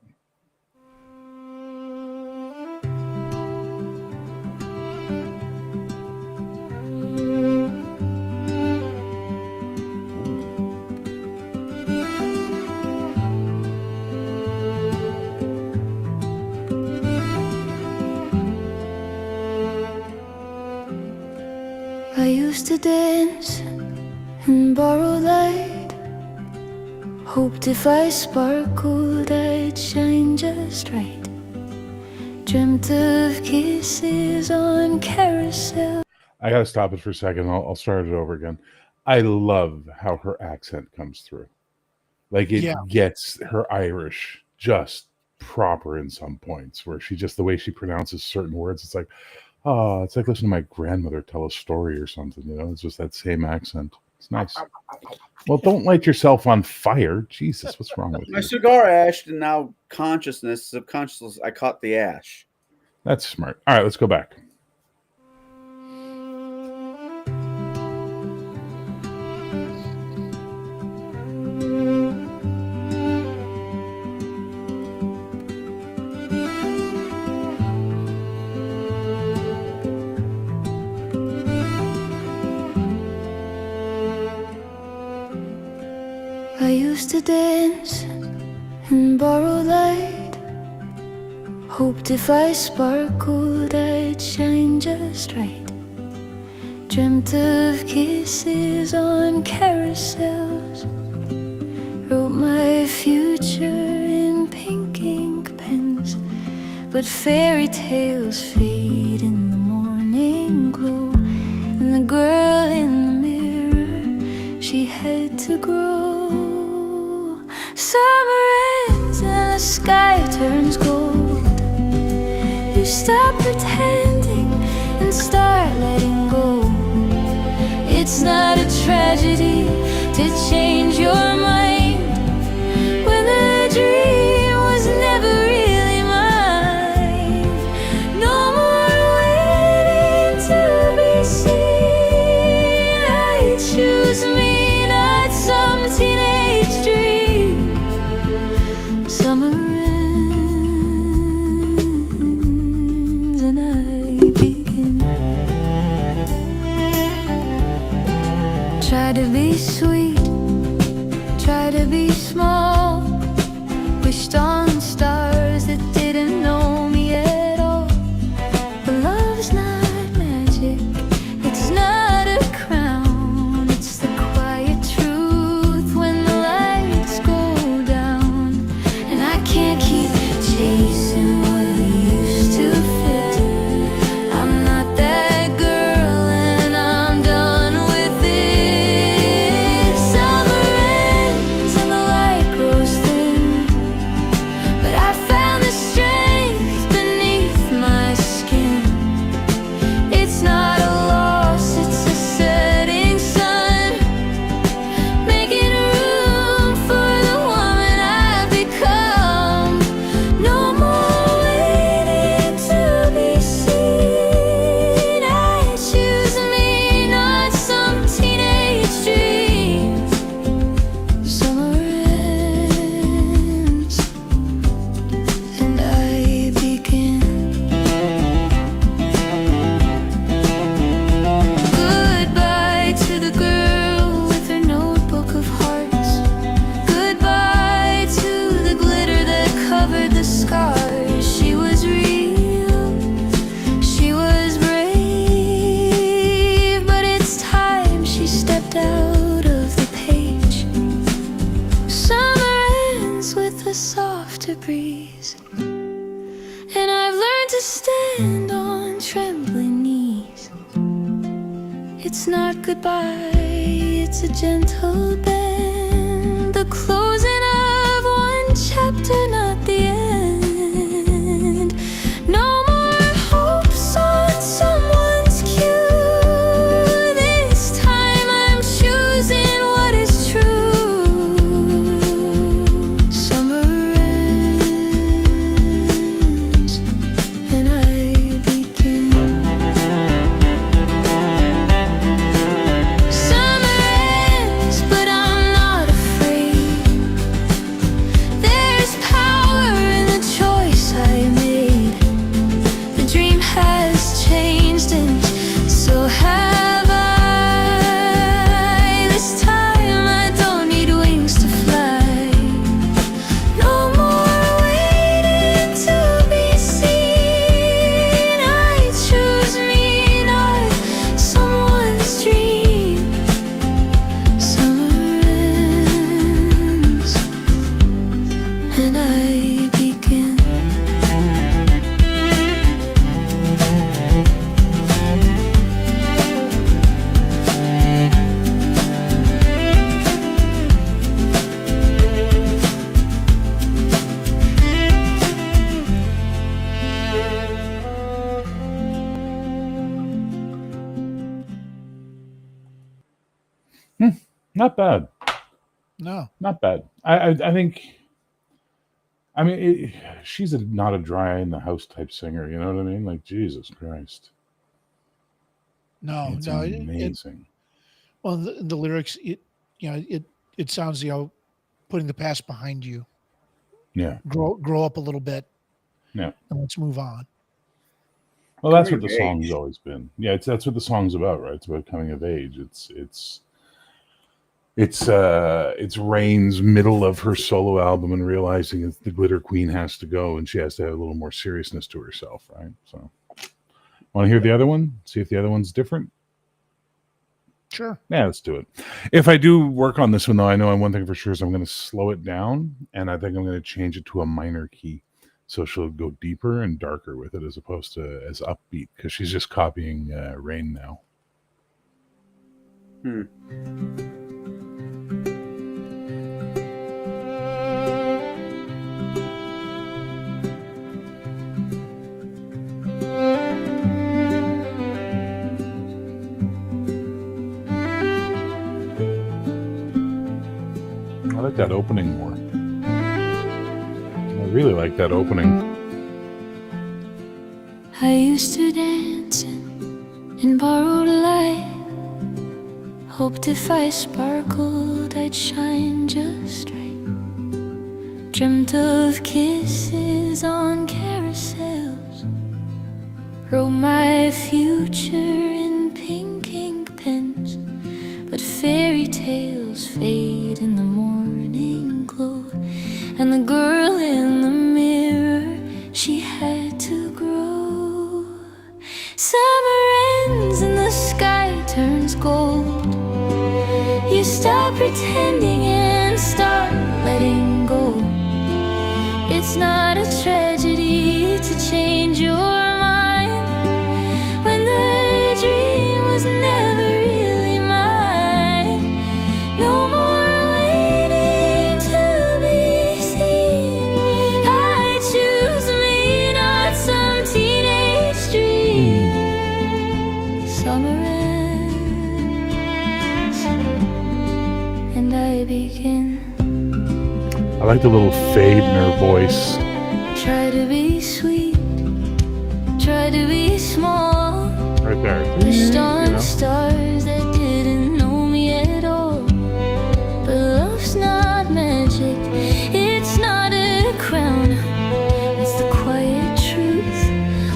I used to dance and borrow light. Hoped if I sparkled I'd shine just right. Dreamt of kisses on carousel. I got to stop it for a second. I'll start it over again. I love how her accent comes through. Like it gets her Irish just proper in some points where she just, the way she pronounces certain words, it's like, oh, it's like listening to my grandmother tell a story or something, It's just that same accent. It's nice. Well, don't light yourself on fire. Jesus, what's wrong with My you? cigar ashed, and now subconsciousness, I caught the ash. That's smart. All right, let's go back. I friends and borrowed light. Hoped if I sparkled I'd shine just right. Dreamt of kisses on carousels. Wrote my future in pink ink pens. But fairy tales fade in the morning glow. And the girl in the mirror, she had to grow. Summer ends and the sky turns gold. You stop pretending and start letting go. It's not a tragedy to change your mind when the dream was never really mine. No more waiting to be seen. I choose me, not some teenage dream. Summer ends and I begin. Try to be sweet, try to be small. Wished on stars that didn't know me at all. But love's not magic, it's not a crown. It's the quiet truth when the lights go down. And I can't keep chasing what used to fit. I'm not that girl and I'm done with it. Summer ends and the light grows thin, but I found the strength beneath my skin. It's not a loss, it's a setting sun, making room for the woman I've become. No more waiting to be seen. I choose me, not some teenage dream. Summer ends and I begin. Goodbye to the girl with her notebook of hearts. Goodbye to the glitter that covered the scars. She was real, she was brave, but it's time she stepped out of the page. Summer ends with a softer breeze, and I've learned to stand on trembling knees. It's not goodbye, it's a gentle bend. The closing of one chapter, not the end. No more hopes on someone's cue. This time I'm choosing what is true. Summer ends and I begin. Summer ends, but I'm not afraid. There's power in the choice I made. The dream has changed and so have I. This time I don't need wings to fly. No more waiting to be seen. I choose me, not someone's dream. Summer ends and I begin. Not bad. No. Not bad. I think. I mean, she's not a dry in the house type singer. You know what I mean? Like Jesus Christ, No, it's no. amazing. Well, the lyrics, it sounds, putting the past behind you. Yeah, Grow up a little bit, yeah. and let's move on. Well, that's what Coming the of song's age. always been. Yeah, that's what the song's about, right? It's about coming of age. It's it's Rain's middle of her solo album and realizing that the Glitter Queen has to go and she has to have a little more seriousness to herself, right? So, want to hear the other one? See if the other one's different? Sure. Yeah, let's do it. If I do work on this one, though, I know one thing for sure is I'm going to slow it down, and I think I'm going to change it to a minor key. So she'll go deeper and darker with it as opposed to as upbeat, because she's just copying Rain now. I like that opening more. I really like that opening. I used to dance in borrowed light. Hoped if I sparkled, I'd shine just right. Dreamt of kisses on carousels. Wrote my future in pink ink pens. But fairy tales fade in the morning glow. And the girl in the mirror, she had to grow. Summer ends and the sky turns gold. You stop pretending and start letting go. It's not a tragedy to change your mind when the dream was never really mine. No more waiting to be seen. I choose me, not some teenage dream. Summer ends and I begin. I like the little fade in her voice. Try to be sweet, try to be small. Right there. Pushed You on know? stars that didn't know me at all. But love's not magic, it's not a crown. It's the quiet truth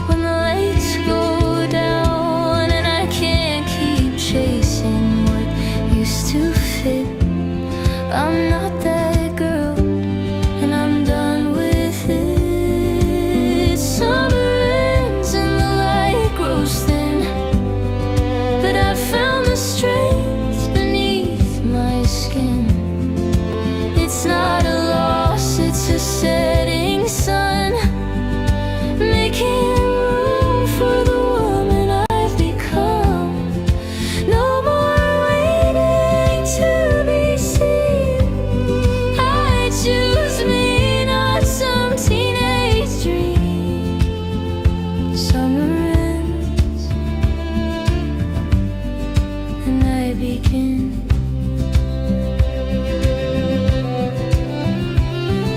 when the lights go down. And I can't keep chasing what used to fit. I'm not that girl, and I'm done with it. Summer ends and the light grows thin, but I found the strength beneath my skin. It's not a loss, it's a setting sun, making room for the woman I've become. No more waiting to be seen. I choose me, not some teenage dream. Summer ends and I begin.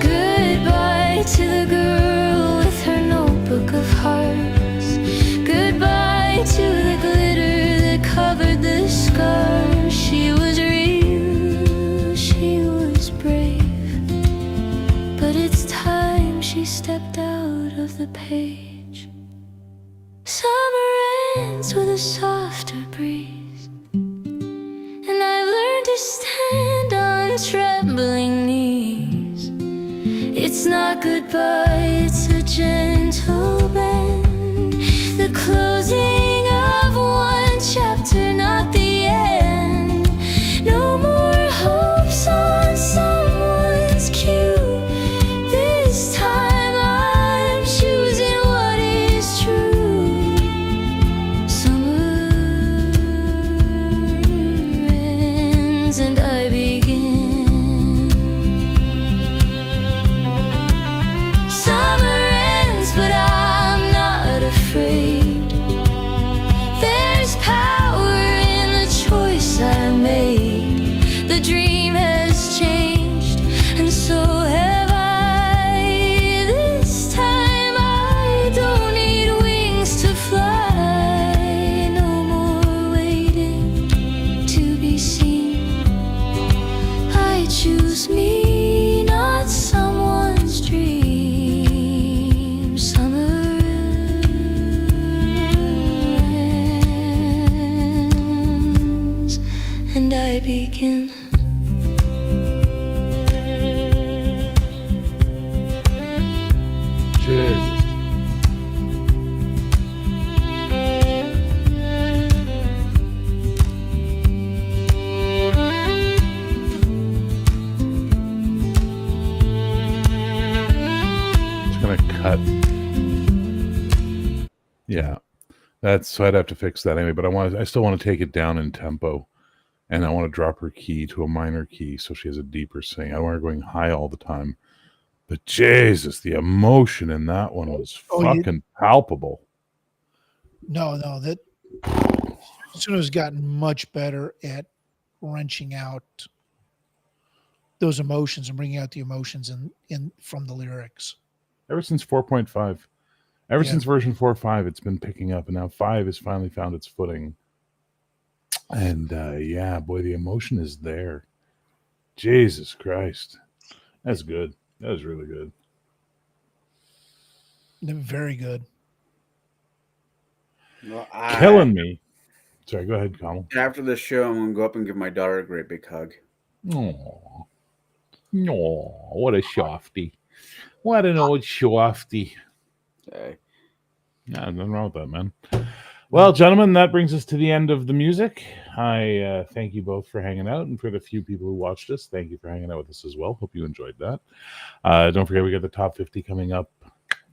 Goodbye to the girl with her notebook of hearts. Goodbye to the glitter that covered the scars. She was real, she was brave, but it's time she stepped out of the page. Summer ends with a softer breeze, and I've learned to stand on trembling knees. It's not goodbye, it's a gentle bend. The closing of one chapter, not the end. No more hopes on someone's cue. This time I'm choosing what is true. Summer ends and I begin. Summer ends, but I'm not afraid. There's power in the choice I made. The dream has changed, and so have I. This time I don't need wings to fly. No more waiting to be seen. I choose me, not someone's dream. Summer ends and I begin. Yeah, that's so I'd have to fix that anyway. But I still want to take it down in tempo, and I want to drop her key to a minor key so she has a deeper sing. I don't want her going high all the time. But Jesus, the emotion in that one was fucking palpable. No, that Suno has gotten much better at wrenching out those emotions and bringing out the emotions in from the lyrics. Ever since 4.5. Ever Yeah. since version 4.5, it's been picking up, and now 5 has finally found its footing. And yeah, boy, the emotion is there. Jesus Christ. That's good. That was really good. They're very good. Well, Killing me. Sorry, go ahead, Kamal. After the show, I'm gonna go up and give my daughter a great big hug. Oh, no, what a softy. What an old softy. Okay. Yeah, nothing wrong with that, man. Well, gentlemen, that brings us to the end of the music. I thank you both for hanging out, and for the few people who watched us, thank you for hanging out with us as well. Hope you enjoyed that. Don't forget, we got the top 50 coming up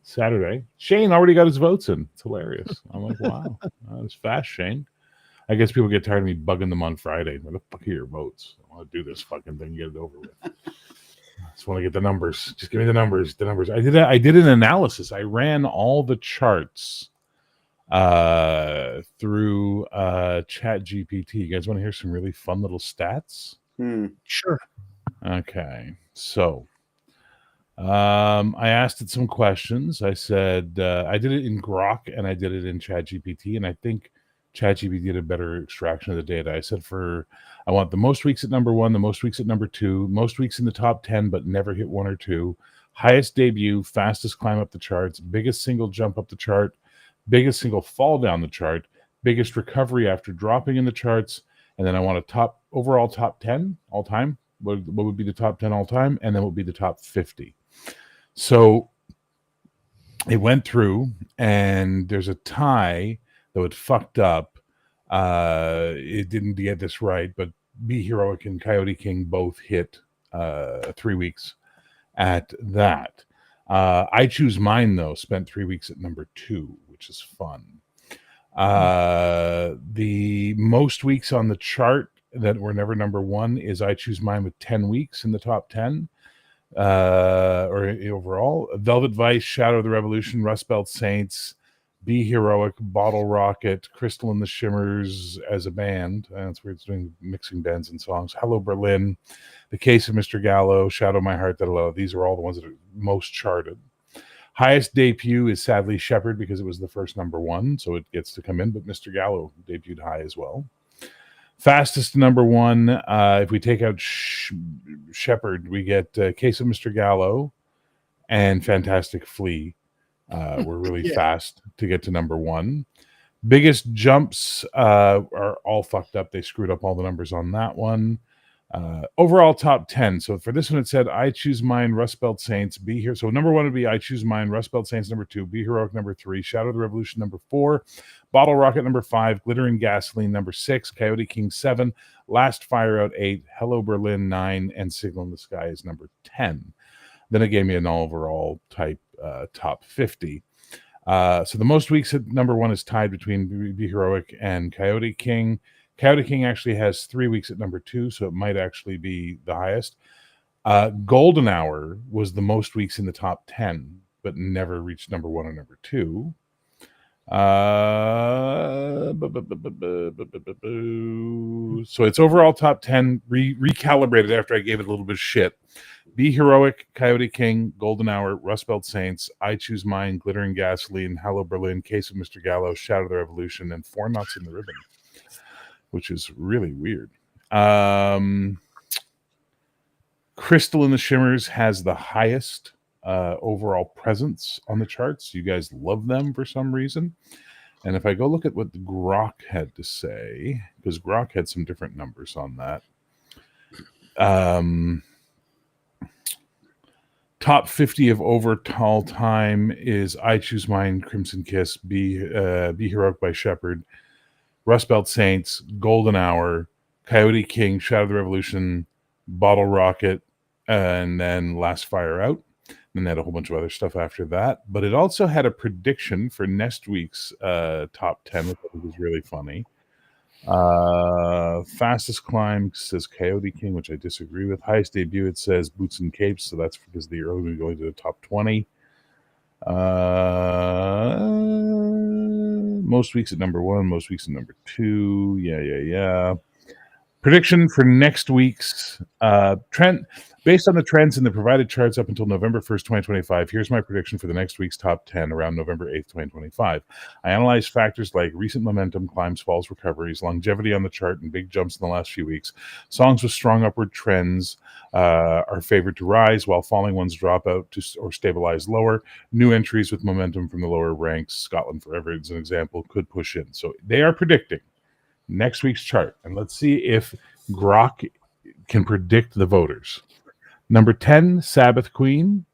Saturday. Shane already got his votes in. It's hilarious. I'm like, wow, that was fast, Shane. I guess people get tired of me bugging them on Friday. Where the fuck are your votes? I want to do this fucking thing, get it over with. I just want to get the numbers. Just give me the numbers. The numbers. I did an analysis. I ran all the charts through Chat GPT. You guys want to hear some really fun little stats? Sure. Okay, so I asked it some questions. I said I did it in Grok and I did it in Chat GPT, and I think ChatGPT did a better extraction of the data. I said I want the most weeks at number 1, the most weeks at number 2, most weeks in the top 10 but never hit 1 or 2, highest debut, fastest climb up the charts, biggest single jump up the chart, biggest single fall down the chart, biggest recovery after dropping in the charts, and then I want a overall top 10 all time. What would be the top 10 all time, and then what would be the top 50. So it went through, and there's a tie. Though it fucked up, it didn't get this right, but Be Heroic and Coyote King both hit 3 weeks at that. I Choose Mine, though, spent 3 weeks at number 2, which is fun. The most weeks on the chart that were never number 1 is I Choose Mine with 10 weeks in the top 10. Or overall, Velvet Vice, Shadow of the Revolution, Rust Belt Saints, Be Heroic, Bottle Rocket, Crystal and the Shimmers as a band. That's where it's doing mixing bands and songs. Hello Berlin, The Case of Mr. Gallo, Shadow My Heart That I Love. These are all the ones that are most charted. Highest debut is sadly Shepherd because it was the first number 1, so it gets to come in, but Mr. Gallo debuted high as well. Fastest number 1, if we take out Shepherd, we get Case of Mr. Gallo and Fantastic Flea. We're really fast to get to number 1. Biggest jumps are all fucked up. They screwed up all the numbers on that one. Overall top 10. So for this one, it said I Choose Mine, Rust Belt Saints, Be Here. So number 1 would be I Choose Mine, Rust Belt Saints number 2, Be Heroic number 3, Shadow of the Revolution number 4, Bottle Rocket number 5, Glitter and Gasoline number 6, Coyote King 7, Last Fire Out 8, Hello Berlin 9, and Signal in the Sky is number 10. Then it gave me an overall type top 50. So the most weeks at number 1 is tied between Be Heroic and Coyote King. Coyote King actually has 3 weeks at number 2, so it might actually be the highest. Golden Hour was the most weeks in the top 10, but never reached number 1 or number 2. So its overall top 10 recalibrated after I gave it a little bit of shit. Be Heroic, Coyote King, Golden Hour, Rust Belt Saints, I Choose Mine, Glitter and Gasoline, Hello Berlin, Case of Mr. Gallo, Shadow of the Revolution, and 4 Knots in the Ribbon, which is really weird. Crystal and the Shimmers has the highest overall presence on the charts. You guys love them for some reason. And if I go look at what the Grok had to say, because Grok had some different numbers on that. Top 50 of overall time is I Choose Mine, Crimson Kiss, Be Heroic by Shepherd, Rust Belt Saints, Golden Hour, Coyote King, Shadow of the Revolution, Bottle Rocket, and then Last Fire Out. and had a whole bunch of other stuff after that. But it also had a prediction for next week's top 10, which I think was really funny. Fastest climb says Coyote King, which I disagree with. Highest debut, it says Boots and Capes, so that's because the early movie going to the top 20. Most weeks at number 1, most weeks at number 2. Yeah. Prediction for next week's trend. Based on the trends in the provided charts up until November 1st, 2025, here's my prediction for the next week's top 10 around November 8th, 2025. I analyzed factors like recent momentum, climbs, falls, recoveries, longevity on the chart, and big jumps in the last few weeks. Songs with strong upward trends are favored to rise, while falling ones drop out or stabilize lower. New entries with momentum from the lower ranks, Scotland Forever as an example, could push in. So they are predicting next week's chart. And let's see if Grok can predict the voters. Number 10, Sabbath Queen.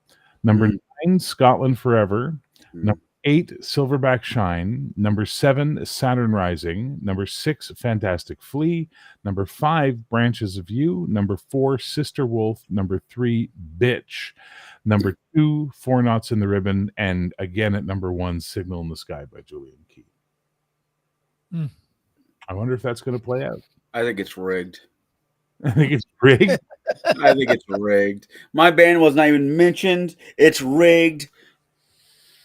Number 9, Scotland Forever. Number 8, Silverback Shine. Number 7, Saturn Rising. Number 6, Fantastic Flea. Number 5, Branches of You. Number 4, Sister Wolf. Number 3, Bitch. Number 2, Four Knots in the Ribbon. And again at number 1, Signal in the Sky by Julian Key. I wonder if that's going to play out. I think it's rigged. I think it's rigged. I think it's rigged. My band was not even mentioned. It's rigged.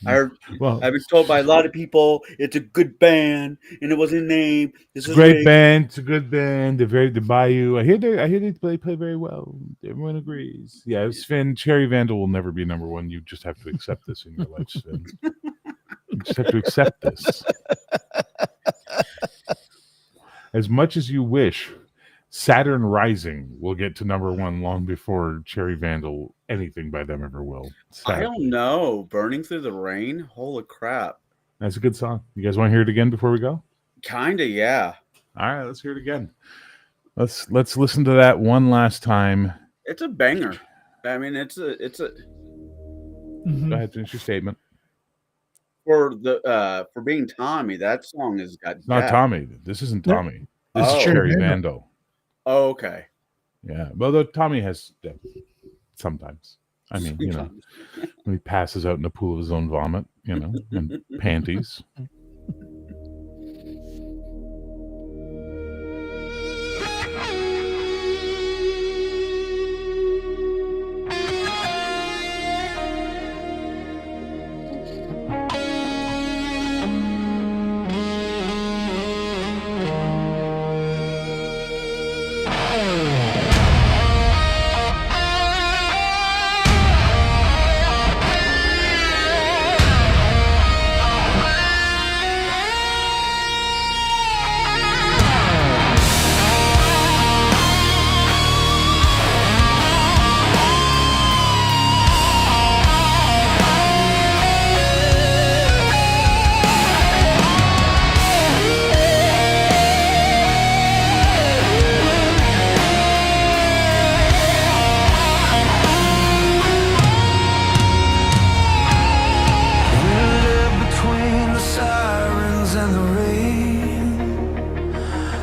I've been told by a lot of people it's a good band and it wasn't named. This is great rigged. band. It's a good band. They're very the Bayou. I hear they play very well. Everyone agrees. Yeah, Sven. Cherry Vandal will never be number 1. You just have to accept this in your life, Sven. You just have to accept this. As much as you wish, Saturn Rising will get to number 1 long before Cherry Vandal, anything by them ever will. I don't know. Burning Through the Rain? Holy crap. That's a good song. You guys want to hear it again before we go? Kinda, yeah. All right, let's hear it again. Let's listen to that one last time. It's a banger. I mean, it's a Go ahead, finish your statement. for being Tommy, that song has got It's not depth. Tommy. This isn't Tommy. This Oh. is Cherry Vandal. Oh, okay. Yeah. Well, though Tommy has depth sometimes. I mean, when he passes out in a pool of his own vomit, and panties.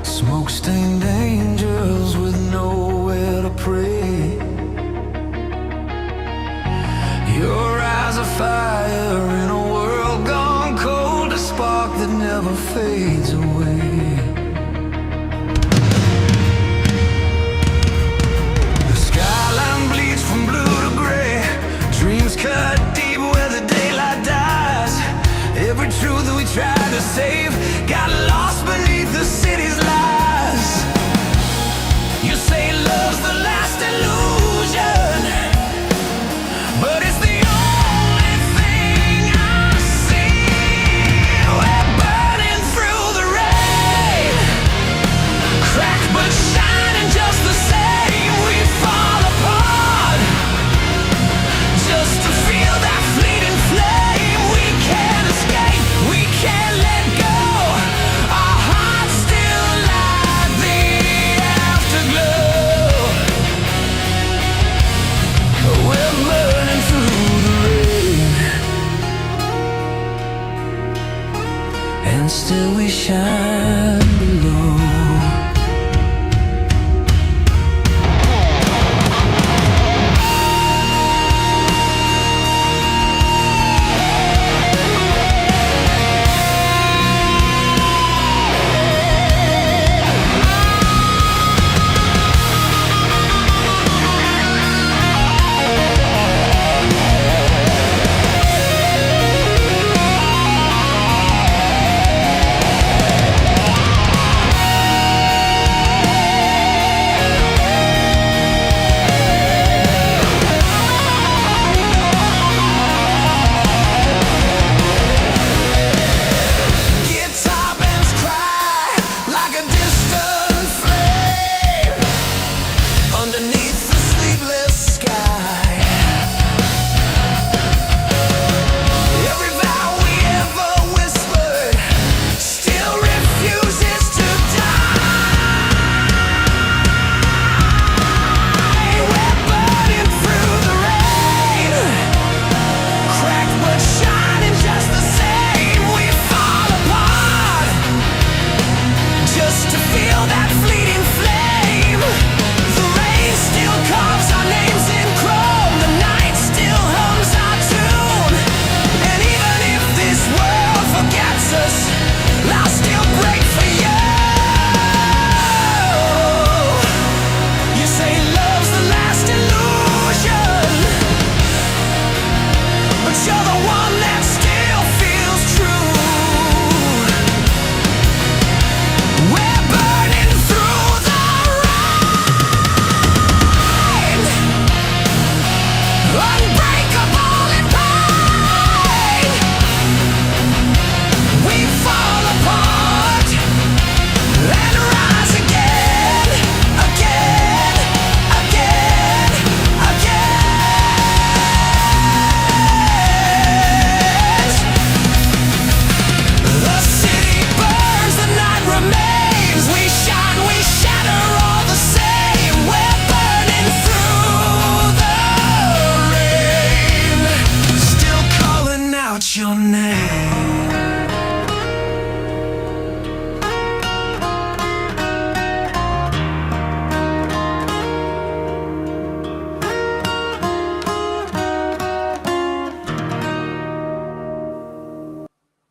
Smoke-stained angels with nowhere to pray. Your eyes are fire in a world gone cold, a spark that never fades away. The skyline bleeds from blue to gray. Dreams cut deep where the daylight dies. Every truth that we tried to save got lost beneath the city's lies. You say love's the last illusion, but it's the only thing I see. We're burning through the rain, cracked but shining just the same. We fall apart just to feel that fleeting flame. We can't escape, we can't let go.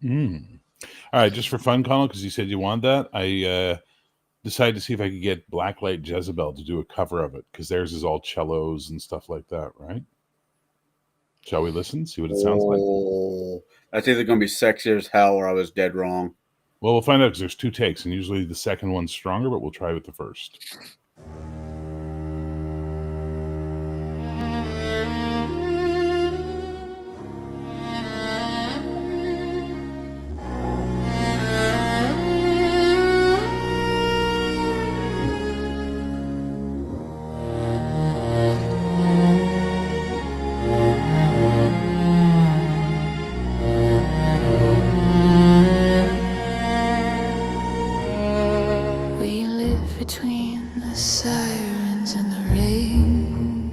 All right, just for fun, Colin, because you said you wanted that, I decided to see if I could get Blacklight Jezebel to do a cover of it, because theirs is all cellos and stuff like that, right? Shall we listen? See what it sounds like? Oh, that's either going to be sexy as hell or I was dead wrong. Well, we'll find out because there's 2 takes, and usually the second one's stronger, but we'll try with the first. We live between the sirens and the rain,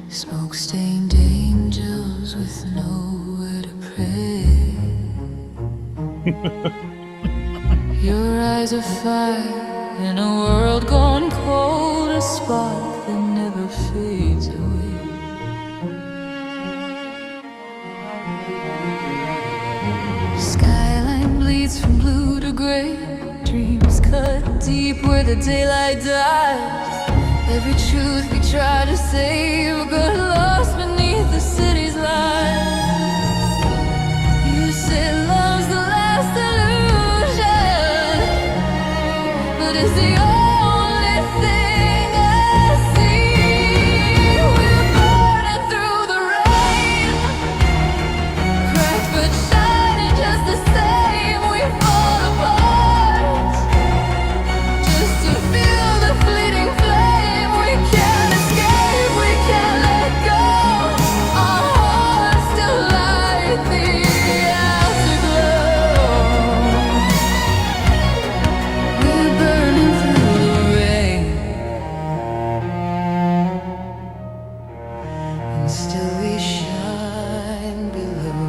smoke-stained angels with nowhere to pray. Your eyes are fire in a world gone cold, a spark that never fades away. Skyline bleeds from blue to gray. Dreams cut deep where the daylight dies. Every truth we try to save got lost beneath the city's lies. You say love's the last illusion, but it's the only thing I see. We're burning through the rain, cracked but shining just the same. We fall apart just to feel the fleeting flame. We can't escape, we can't let go. Our hearts still light the afterglow. We're burning through the rain, and still we shine below.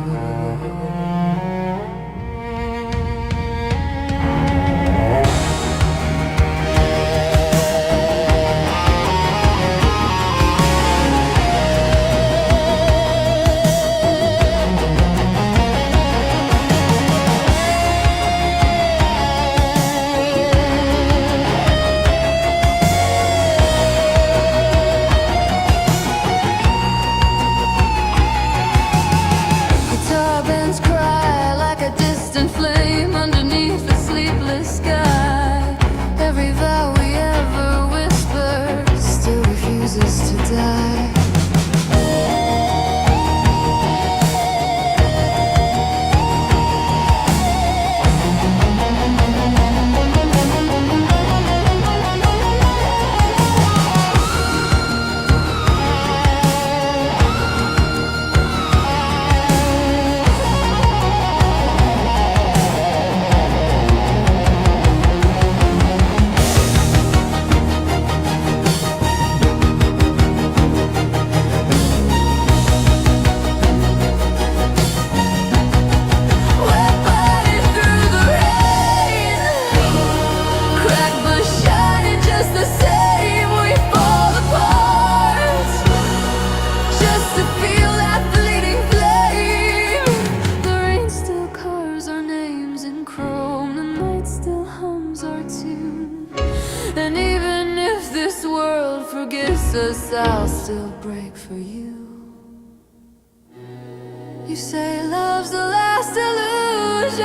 Guitar bands cry like a distant flame underneath the sleepless sky. Every vow we ever whispered still refuses to die. We're burning through the rain, cracked but shining just the same. We fall apart just to feel that fleeting flame. The rain still carves our names in chrome, the night still hums our tune. And even if this world forgets us, I'll still break for you. You say love's the last illusion,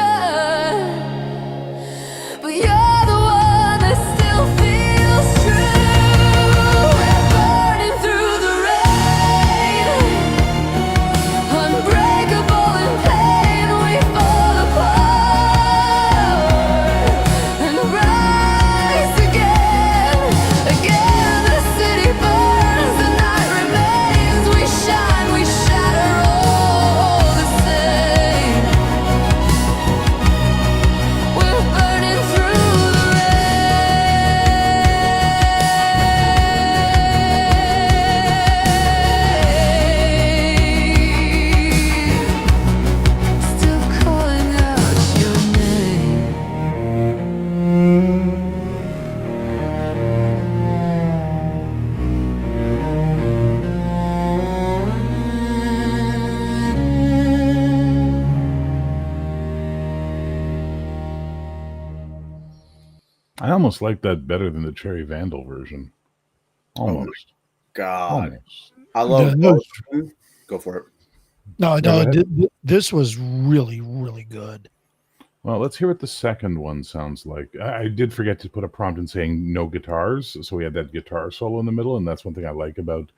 but you're the one that still feels true. We're burning through the rain, unbreakable in pain. We fall apart and rise again. Again, the city burns, the night remains. We shine, we shatter all the same. I almost like that better than the Cherry Vandal version. Almost. God, Almost. I love The- both of them. Go for it. No, go no, ahead. this was really, really good. Well, let's hear what the second one sounds like. I did forget to put a prompt in saying no guitars, so we had that guitar solo in the middle, and that's one thing I like about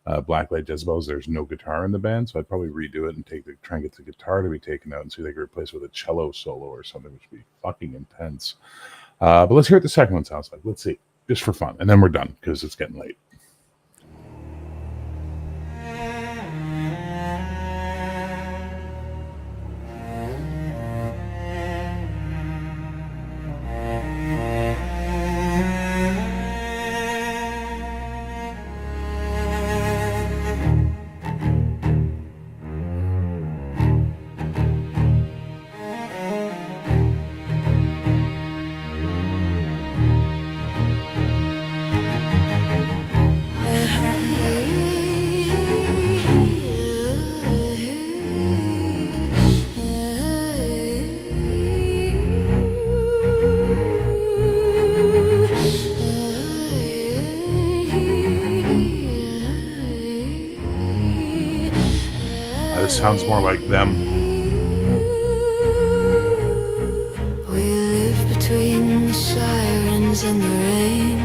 Blacklight Jezebel is there's no guitar in the band, so I'd probably redo it and try and get the guitar to be taken out and see if they could replace it with a cello solo or something, which would be fucking intense. But let's hear what the second one sounds like. Let's see, just for fun, and then we're done because it's getting late. This sounds more like them. We live between the sirens and the rain.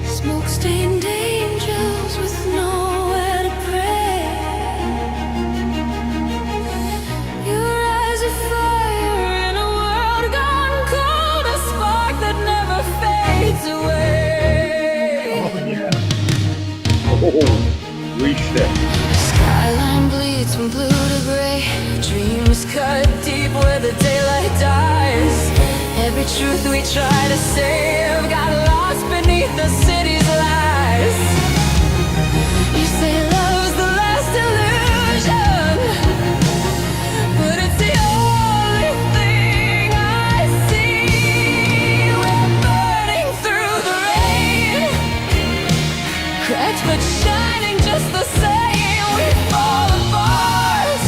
Smoke-stained angels with nowhere to pray. Your eyes are fire in a world gone cold, a spark that never fades away. Holy shit. Skyline bleeds from blue to gray. Dreams cut deep where the daylight dies. Every truth we try to save got lost beneath the city's lies. You say love's the last illusion, but it's the only thing I see. We're burning through the rain, cracked but shining just the same. We fall apart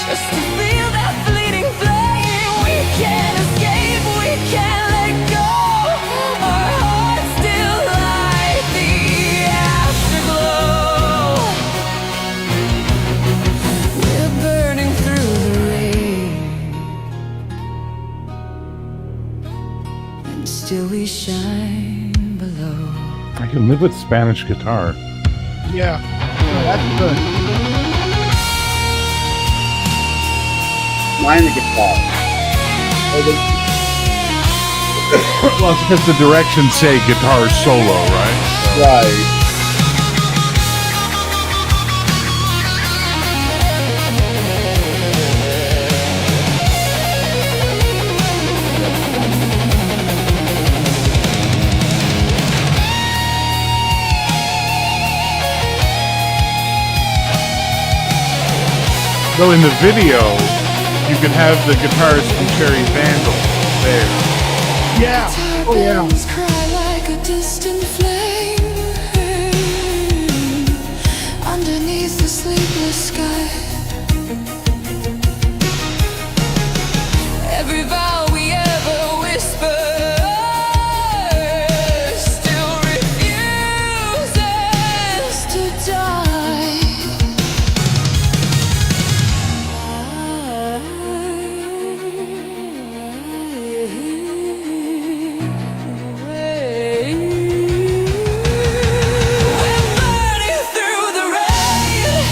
just to feel that fleeting flame. We can't escape, we can't let go. Our hearts still light the afterglow. We're burning through the rain, and still we shine below. I can live with Spanish guitar. Yeah, that's good. Mine the guitar. Well, it's because the directions say guitar solo, right? Right. Though in the video, you can have the guitars from Cherry Vandal there. Yeah. Oh yeah. Bells cry like a distant flame underneath the sleepless sky. Every vow we ever whispered still refuses to die. We're burning through the rain,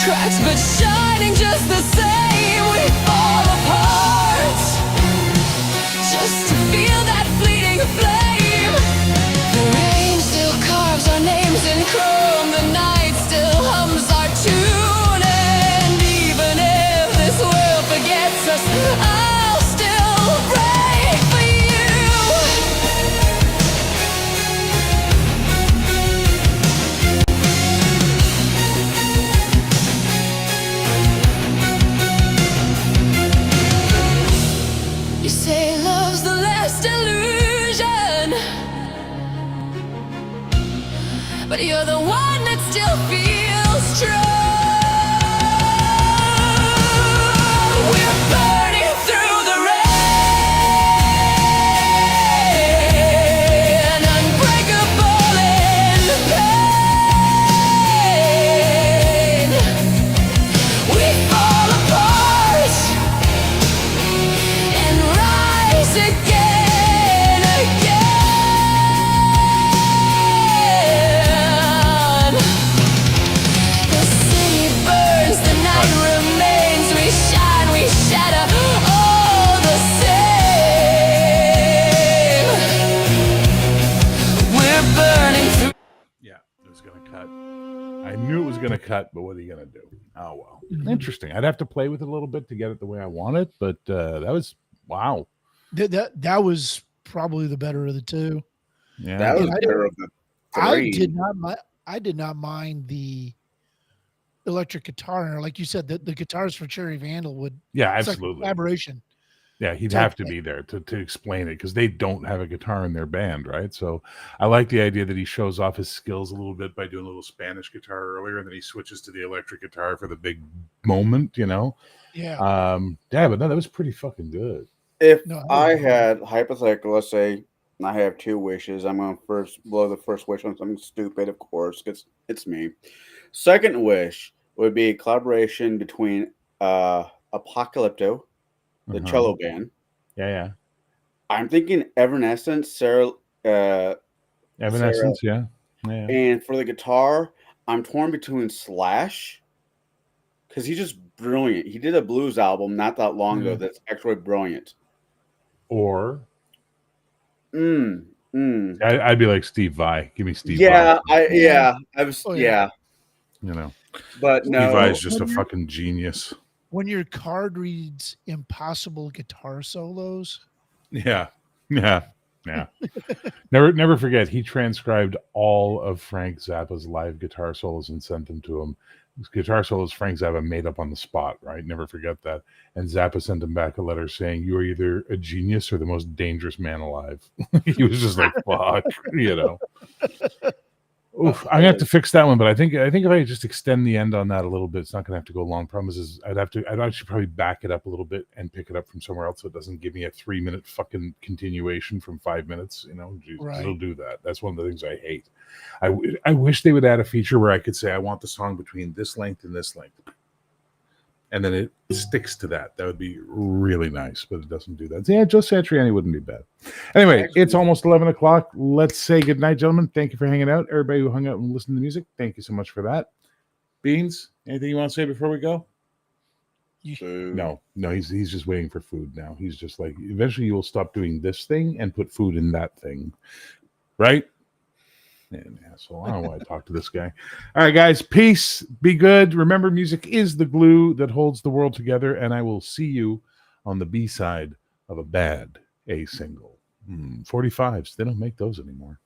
cracks but shining just the same. We fall apart just to feel that fleeting flame. The rain still carves our names in chrome. The night still hums our tune. And even if this world forgets us, I'll still break for you. You say love's the last illusion, but you're the one that still feels true. We're burning through the rain. going to cut. I knew it was going to cut, but what are you going to do? Oh, well. Mhm. Interesting. I'd have to play with it a little bit to get it the way I want it, but that was, wow. That was probably the better of the two. Yeah. That was I better of the I three. did not mind the electric guitar. Like you said, the guitars for Cherry Vandal would Yeah, it's like a absolutely. collaboration. Yeah, he'd type have to thing. be there to explain it because they don't have a guitar in their band, right? So I like the idea that he shows off his skills a little bit by doing a little Spanish guitar earlier, and then he switches to the electric guitar for the big moment, Yeah. Yeah, but no, that was pretty fucking good. If No, I I had hypothetical, let's say I have two wishes. I'm gonna first blow the first wish on something stupid, of course, because it's me. Second wish would be a collaboration between Apocalypto, the Uh-huh. cello band. Yeah. I'm thinking Evanescence, Sarah, Evanescence, yeah. and for the guitar, I'm torn between Slash because he's just brilliant. He did a blues album not that long ago that's actually brilliant. Or Mm, I'd be like Steve Vai. Give me Steve yeah, Vai. I was, Oh, yeah. but Steve no, Vai is just a When you're- fucking genius. When your card reads impossible guitar solos, Yeah. Never forget, he transcribed all of Frank Zappa's live guitar solos and sent them to him. His guitar solos Frank Zappa made up on the spot, right? Never forget that. And Zappa sent him back a letter saying, "You are either a genius or the most dangerous man alive." He was just like, "Fuck," Oof, I'm gonna have to fix that one, but I think if I just extend the end on that a little bit, it's not gonna have to go long. Problem is I'd actually probably back it up a little bit and pick it up from somewhere else so it doesn't give me a 3-minute fucking continuation from 5 minutes. Jeez, Right. it'll do that. That's one of the things I hate. I wish they would add a feature where I could say I want the song between this length and this length, and then it sticks to that. That would be really nice, but it doesn't do that. So yeah, Joe Satriani wouldn't be bad. Anyway, it's almost 11 o'clock. Let's say goodnight, gentlemen. Thank you for hanging out. Everybody who hung out and listened to the music, thank you so much for that. Beans, anything you want to say before we go? No, he's just waiting for food now. He's just like, eventually you will stop doing this thing and put food in that thing, right? Man, asshole. I don't want to talk to this guy. All right, guys, peace. Be good. Remember, music is the glue that holds the world together, and I will see you on the B side of a bad A single. 45s. They don't make those anymore.